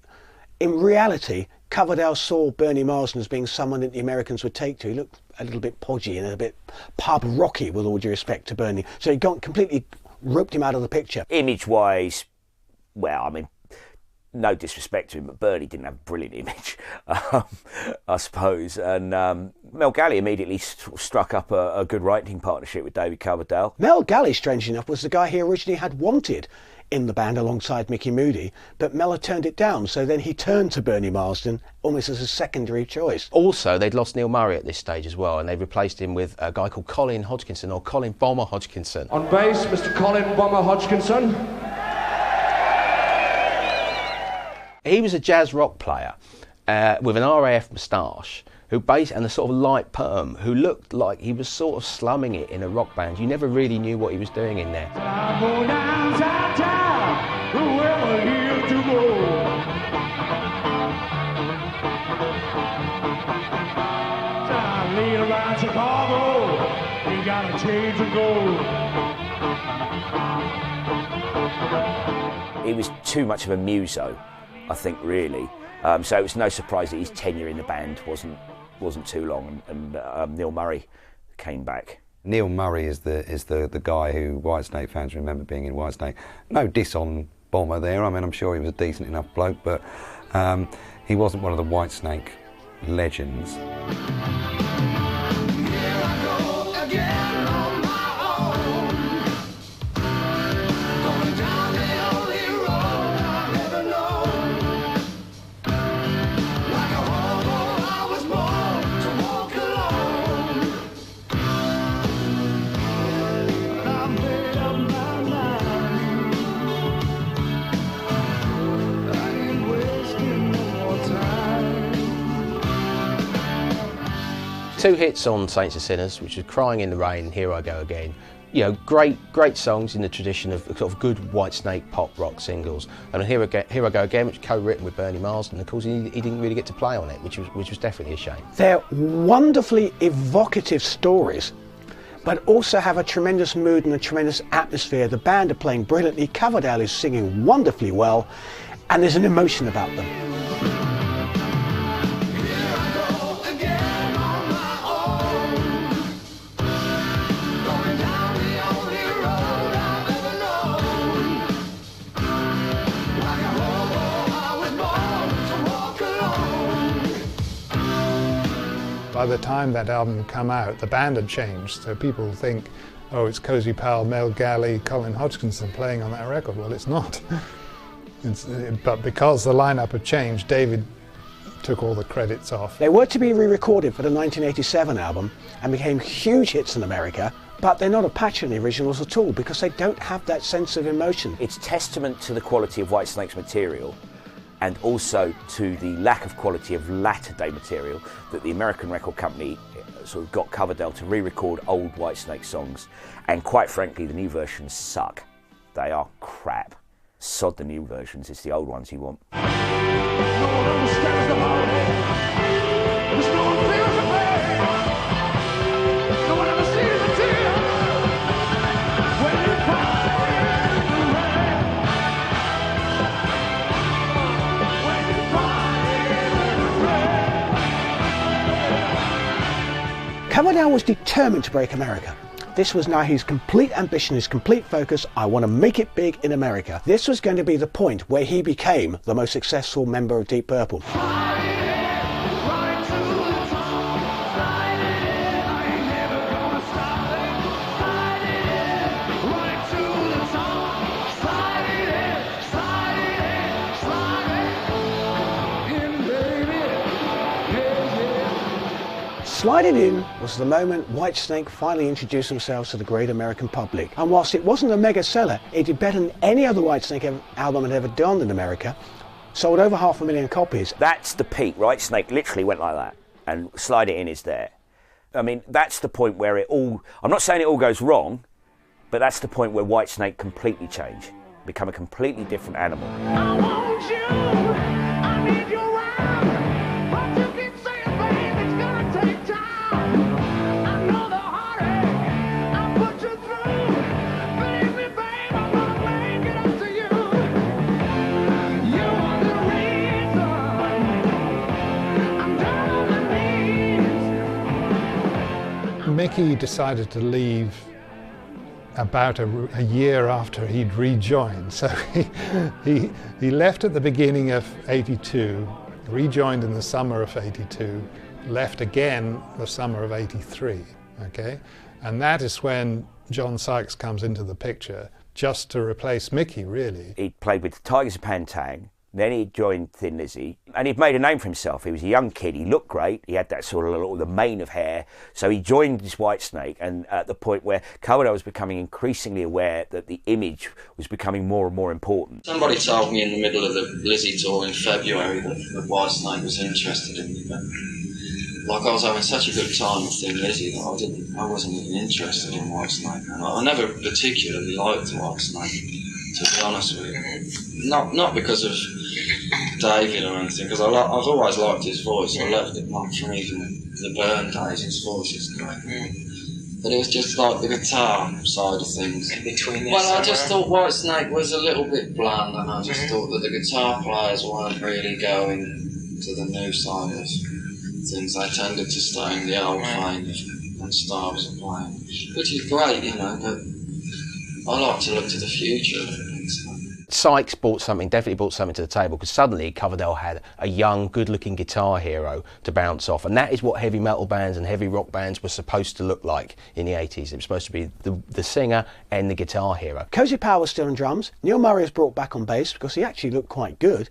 in reality Coverdale saw Bernie Marsden as being someone that the Americans would take to. He looked a little bit podgy and a bit pub rocky, with all due respect to Bernie. So he completely roped him out of the picture. Image-wise, well, I mean, no disrespect to him, but Bernie didn't have a brilliant image, I suppose. And Mel Galley immediately struck up a good writing partnership with David Coverdale. Mel Galley, strangely enough, was the guy he originally had wanted in the band alongside Mickey Moody, but Mel had turned it down, so then he turned to Bernie Marsden almost as a secondary choice. Also, they'd lost Neil Murray at this stage as well, and they replaced him with a guy called Colin Hodgkinson, or Colin Bomber Hodgkinson. On bass, Mr. Colin Bomber Hodgkinson. He was a jazz rock player with an RAF moustache, and a sort of light perm, who looked like he was sort of slumming it in a rock band. You never really knew what he was doing in there. I go downtown, whoever here to go. around Chicago, he got a change of gold. He was too much of a muso, I think, really. So it was no surprise that his tenure in the band wasn't too long, and Neil Murray came back. Neil Murray is the guy who Whitesnake fans remember being in Whitesnake. No diss on Bomber there. I mean, I'm sure he was a decent enough bloke, but he wasn't one of the Whitesnake legends. Two hits on Saints and Sinners, which was Crying in the Rain and Here I Go Again. You know, great songs in the tradition of sort of good Whitesnake pop rock singles. And Here I Go Again, which was co-written with Bernie Marsden. Of course, he didn't really get to play on it, which was definitely a shame. They're wonderfully evocative stories, but also have a tremendous mood and a tremendous atmosphere. The band are playing brilliantly, Coverdale is singing wonderfully well, and there's an emotion about them. By the time that album came out, the band had changed, so people think, oh, it's Cozy Powell, Mel Galley, Colin Hodgkinson playing on that record. Well, it's not. But because the lineup had changed, David took all the credits off. They were to be re-recorded for the 1987 album and became huge hits in America, but they're not a patch on the originals at all because they don't have that sense of emotion. It's testament to the quality of Whitesnake's material, and also to the lack of quality of latter-day material, that the American record company sort of got Coverdale to re-record old Whitesnake songs. And quite frankly, the new versions suck. They are crap. Sod the new versions, it's the old ones you want. Coverdale was determined to break America. This was now his complete ambition, his complete focus. I want to make it big in America. This was going to be the point where he became the most successful member of Deep Purple. Sliding In was the moment Whitesnake finally introduced themselves to the great American public. And whilst it wasn't a mega seller, it did better than any other Whitesnake album had ever done in America. Sold over 500,000 copies. That's the peak. Whitesnake literally went like that. And Slide It In is there. I mean, that's the point where it all... I'm not saying it all goes wrong, but that's the point where Whitesnake completely changed. Become a completely different animal. I want you, I need you around, but you keep saying, babe, it's gonna take time. I know the heartache I put you through. Believe me, babe, I'm gonna make it up to you. You are the reason I'm down on my knees. Mickey decided to leave about a year after he'd rejoined. So he left at the beginning of '82, rejoined in the summer of '82, left again the summer of '83, okay? And that is when John Sykes comes into the picture, just to replace Mickey, really. He played with the Tigers of Pantang, then he joined Thin Lizzy, and he'd made a name for himself. He was a young kid, he looked great, he had that sort of little, the mane of hair, so he joined this Whitesnake, and at the point where Coverdale was becoming increasingly aware that the image was becoming more and more important. Somebody told me in the middle of the Lizzy tour in February that Whitesnake was interested in me, but like I was having such a good time with Thin Lizzy that I wasn't even interested in Whitesnake. And I never particularly liked Whitesnake, to be honest with you. Not because of David or anything, because I've always liked his voice. I left it not from even the Burn days, his voice is great. But it was just like the guitar side of things. In between there Well, I just thought Whitesnake was a little bit bland, and I just thought that the guitar players weren't really going to the new side of things. They tended to stay in the old vein and styles of playing, which is great, you know, but I like to look to the future. Sykes definitely brought something to the table, because suddenly Coverdale had a young, good-looking guitar hero to bounce off, and that is what heavy metal bands and heavy rock bands were supposed to look like in the 80s. It was supposed to be the singer and the guitar hero. Cozy Powell was still on drums. Neil Murray was brought back on bass because he actually looked quite good.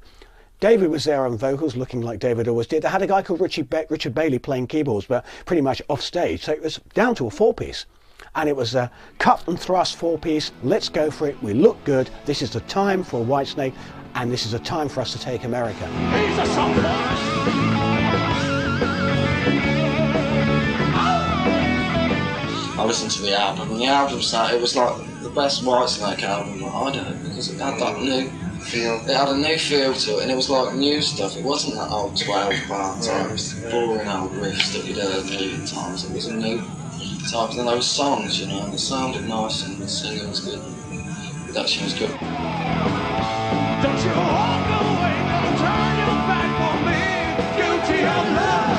David was there on vocals, looking like David always did. They had a guy called Richard Bailey playing keyboards, but pretty much off stage, so it was down to a four-piece. And it was a cut and thrust four-piece. Let's go for it. We look good. This is the time for Whitesnake, and this is a time for us to take America. He's a song for us. I listened to the album, and the album sound, it was like the best Whitesnake album that I'd heard, because it had that new feel. It had a new feel to it, and it was like new stuff. It wasn't that old 12-bar type, boring old riffs that we'd heard a million times. It was a new type, and there were songs, you know, and it sounded nice, and the singing was good, the production was good. Don't you walk away, don't turn your back on me, guilty of love.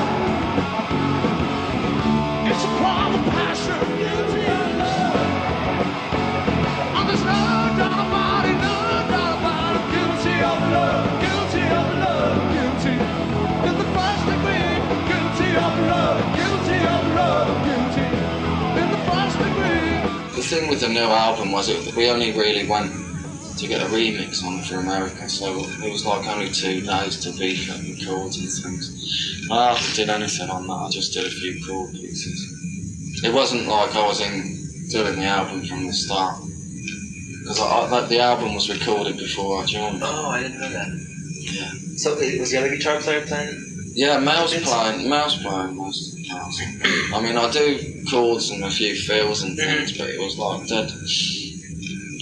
It's a crime of passion, guilty of love. And there's no doubt about it, no doubt about it, guilty of love, guilty of love, guilty. In the first degree, guilty of love, guilty of love, guilty. In the first degree. The thing with the new album was we only really went to get a remix on it for America, so it was like only 2 days to beef up the chords and things. I hardly did anything on that, I just did a few chord pieces. It wasn't like I was doing the album from the start, because the album was recorded before I joined. Oh, I didn't know that. Yeah. So was the other guitar player playing? Yeah, Mel's playing most of the parts. I mean, I do chords and a few fills and things, but it was like dead.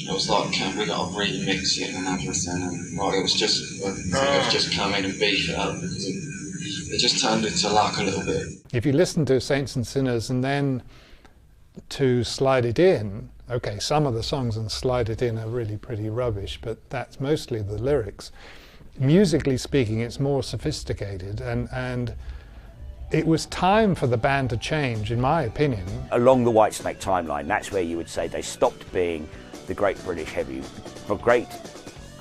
It was like we got to remix it and everything, and like it was just come in and beef it up, because it just tended to lack a little bit. If you listen to Saints and Sinners and then to Slide It In, okay, some of the songs on Slide It In are really pretty rubbish, but that's mostly the lyrics. Musically speaking, it's more sophisticated, and it was time for the band to change, in my opinion. Along the Whitesnake timeline, that's where you would say they stopped being the great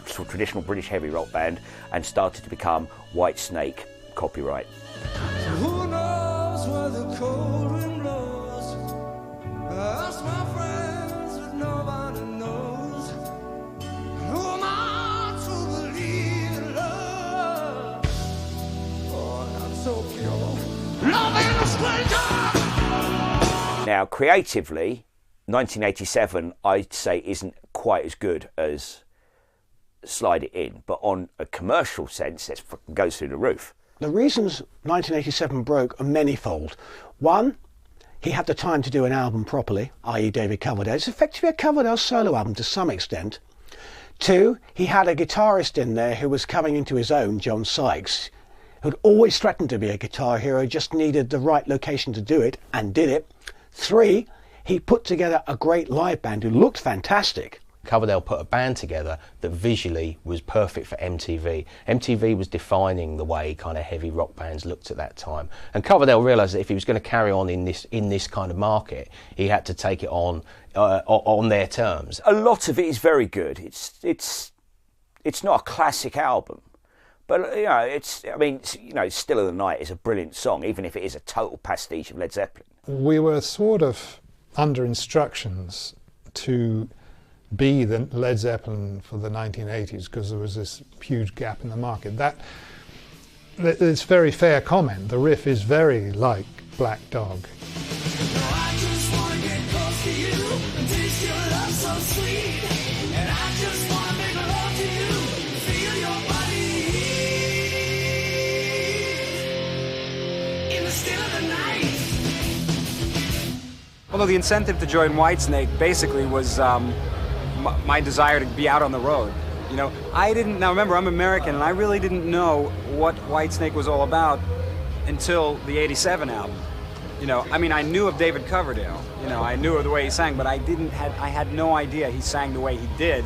traditional British heavy rock band and started to become Whitesnake copyright. Who knows where the cold wind blows? Ask my friends, but nobody knows. Who am I to believe in love? Oh, not so pure. Love ain't a stranger. Now, creatively, 1987, I'd say, isn't quite as good as Slide It In, but on a commercial sense, it fucking goes through the roof. The reasons 1987 broke are manifold. One, he had the time to do an album properly, i.e. David Coverdale. It's effectively a Coverdale solo album to some extent. Two, he had a guitarist in there who was coming into his own, John Sykes, who'd always threatened to be a guitar hero, just needed the right location to do it, and did it. Three, he put together a great live band who looked fantastic. Coverdale put a band together that visually was perfect for MTV. MTV was defining the way kind of heavy rock bands looked at that time. And Coverdale realised that if he was going to carry on in this kind of market, he had to take it on their terms. A lot of it is very good. It's not a classic album, but you know, Still of the Night is a brilliant song, even if it is a total pastiche of Led Zeppelin. We were sort of under instructions to be the Led Zeppelin for the 1980s because there was this huge gap in the market. It's very fair comment. The riff is very like Black Dog. I just want to get close to you and taste your love so sweet. And I just want to make love to you, feel your body in the still of the night. Although the incentive to join Whitesnake basically was my desire to be out on the road. You know, now remember, I'm American, and I really didn't know what Whitesnake was all about until the '87 album. You know, I mean, I knew of David Coverdale. You know, I knew of the way he sang, but I had no idea he sang the way he did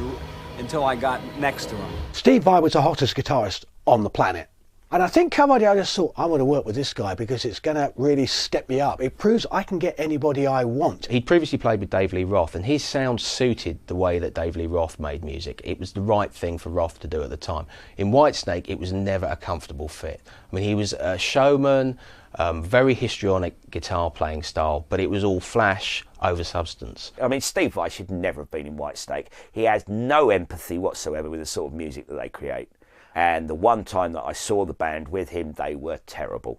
until I got next to him. Steve Vai was the hottest guitarist on the planet. And I think Coverdale just thought, I want to work with this guy because it's going to really step me up. It proves I can get anybody I want. He'd previously played with Dave Lee Roth, and his sound suited the way that Dave Lee Roth made music. It was the right thing for Roth to do at the time. In Whitesnake, it was never a comfortable fit. I mean, he was a showman, very histrionic guitar playing style, but it was all flash over substance. I mean, Steve Vai should never have been in Whitesnake. He has no empathy whatsoever with the sort of music that they create. And the one time that I saw the band with him, they were terrible.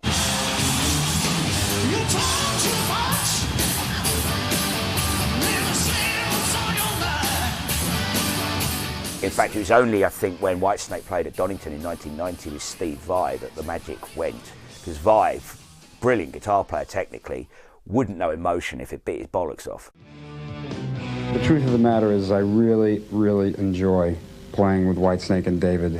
In fact, it was only, I think, when Whitesnake played at Donington in 1990 with Steve Vai that the magic went. Because Vai, brilliant guitar player technically, wouldn't know emotion if it bit his bollocks off. The truth of the matter is I really, really enjoy playing with Whitesnake and David.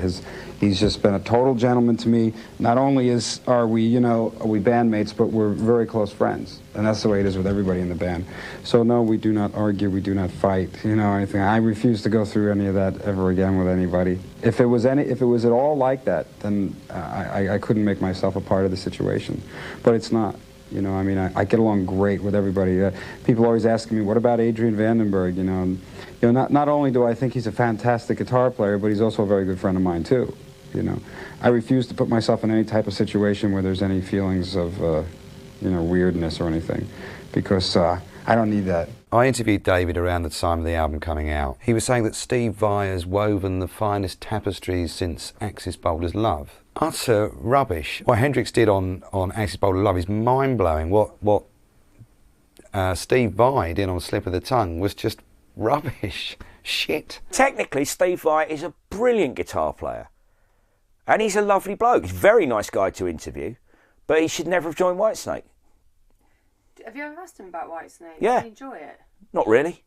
He's just been a total gentleman to me. Not only are we bandmates, but we're very close friends. And that's the way it is with everybody in the band. So no, we do not argue, we do not fight, anything. I refuse to go through any of that ever again with anybody. If it was at all like that, then I couldn't make myself a part of the situation. But it's not. I get along great with everybody. People always ask me, what about Adrian Vandenberg? Not only do I think he's a fantastic guitar player, but he's also a very good friend of mine too. I refuse to put myself in any type of situation where there's any feelings of, weirdness or anything, because I don't need that. I interviewed David around the time of the album coming out. He was saying that Steve Vai has woven the finest tapestries since Axis Boulder's Love. Utter rubbish. What Hendrix did on Axis Boulder's Love is mind-blowing. What Steve Vai did on Slip of the Tongue was just rubbish. Shit. Technically, Steve Vai is a brilliant guitar player. And he's a lovely bloke. He's a very nice guy to interview. But he should never have joined Whitesnake. Have you ever asked him about Whitesnake? Yeah. Did you enjoy it? Not really.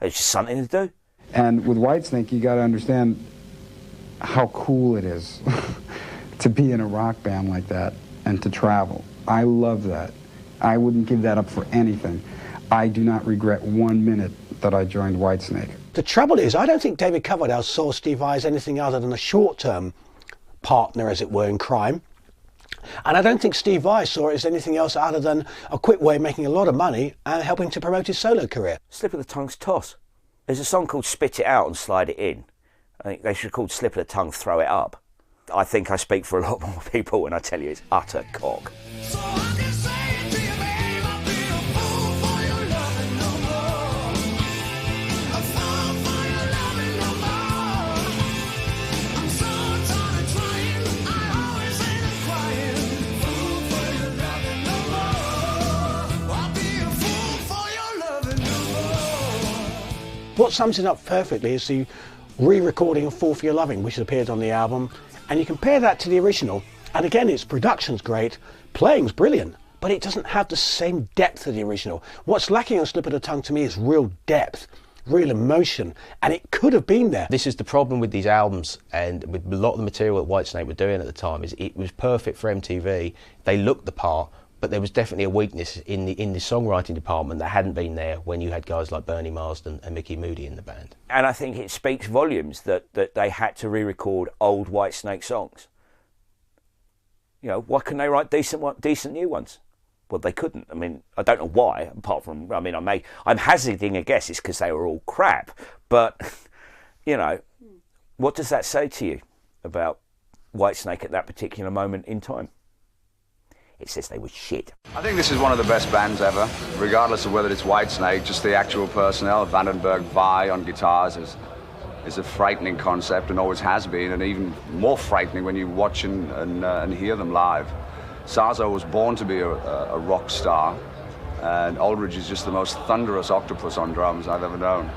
It's just something to do. And with Whitesnake, you got to understand how cool it is to be in a rock band like that and to travel. I love that. I wouldn't give that up for anything. I do not regret 1 minute that I joined Whitesnake. The trouble is, I don't think David Coverdale saw Steve Vai as anything other than a short-term partner, as it were, in crime. And I don't think Steve Vai saw it as anything else other than a quick way of making a lot of money and helping to promote his solo career. Slip of the Tongue's toss. There's a song called Spit It Out and Slide It In. I think they should have called Slip of the Tongue Throw It Up. I think I speak for a lot more people when I tell you it's utter cock. What sums it up perfectly is the re-recording of Fall for Your Loving, which appeared on the album, and you compare that to the original, and again, its production's great, playing's brilliant, but it doesn't have the same depth of the original. What's lacking on Slip of the Tongue to me is real depth, real emotion, and it could have been there. This is the problem with these albums and with a lot of the material that Whitesnake were doing at the time, is it was perfect for MTV. They looked the part, but there was definitely a weakness in the songwriting department that hadn't been there when you had guys like Bernie Marsden and Mickey Moody in the band. And I think it speaks volumes that they had to re-record old Whitesnake songs. Why couldn't they write decent new ones? Well, they couldn't. I mean, I don't know why, apart from, I'm hazarding a guess it's because they were all crap. But, what does that say to you about Whitesnake at that particular moment in time? It says they were shit. I think this is one of the best bands ever, regardless of whether it's Whitesnake, just the actual personnel. Vandenberg, Vai on guitars is a frightening concept and always has been, and even more frightening when you watch and hear them live. Sarzo was born to be a rock star, and Aldridge is just the most thunderous octopus on drums I've ever known.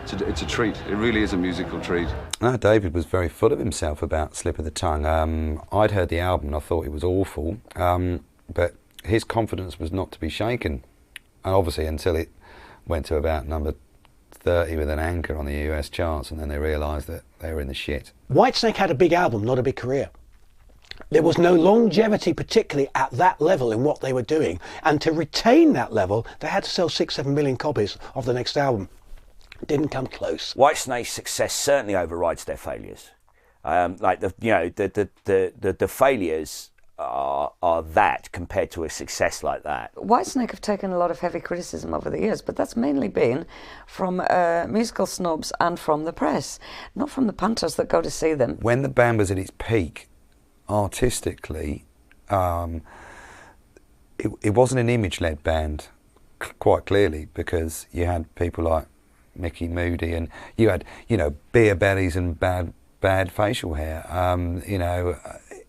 It's a treat. It really is a musical treat. No, David was very full of himself about Slip of the Tongue. I'd heard the album and I thought it was awful, but his confidence was not to be shaken. And obviously until it went to about number 30 with an anchor on the US charts, and then they realised that they were in the shit. Whitesnake had a big album, not a big career. There was no longevity particularly at that level in what they were doing, and to retain that level they had to sell 6-7 million copies of the next album. Didn't come close. Whitesnake's success certainly overrides their failures. Like the failures are that compared to a success like that. Whitesnake have taken a lot of heavy criticism over the years, but that's mainly been from musical snobs and from the press, not from the punters that go to see them. When the band was at its peak, artistically, it wasn't an image-led band, quite clearly, because you had people like Mickey Moody, and you had, you know, beer bellies and bad facial hair. You know,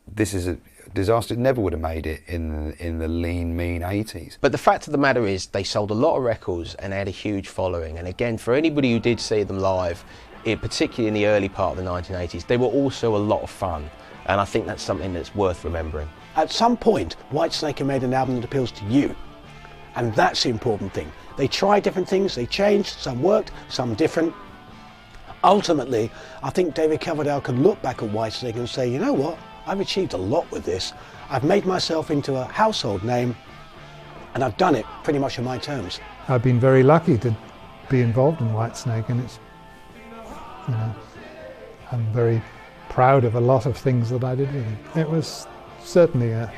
this is a disaster. It never would have made it in the lean, mean 80s. But the fact of the matter is, they sold a lot of records and they had a huge following. And again, for anybody who did see them live, particularly in the early part of the 1980s, they were also a lot of fun. And I think that's something that's worth remembering. At some point, Whitesnake have made an album that appeals to you. And that's the important thing. They tried different things, they changed, some worked, some different. Ultimately, I think David Coverdale can look back at Whitesnake and say, you know what, I've achieved a lot with this. I've made myself into a household name, and I've done it pretty much on my terms. I've been very lucky to be involved in Whitesnake, and it's, you know, I'm very proud of a lot of things that I did with it. It was certainly a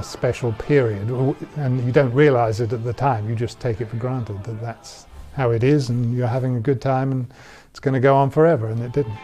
special period, and you don't realise it at the time. You just take it for granted that that's how it is, and you're having a good time, and it's going to go on forever, and it didn't.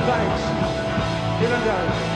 Thanks. Get it done.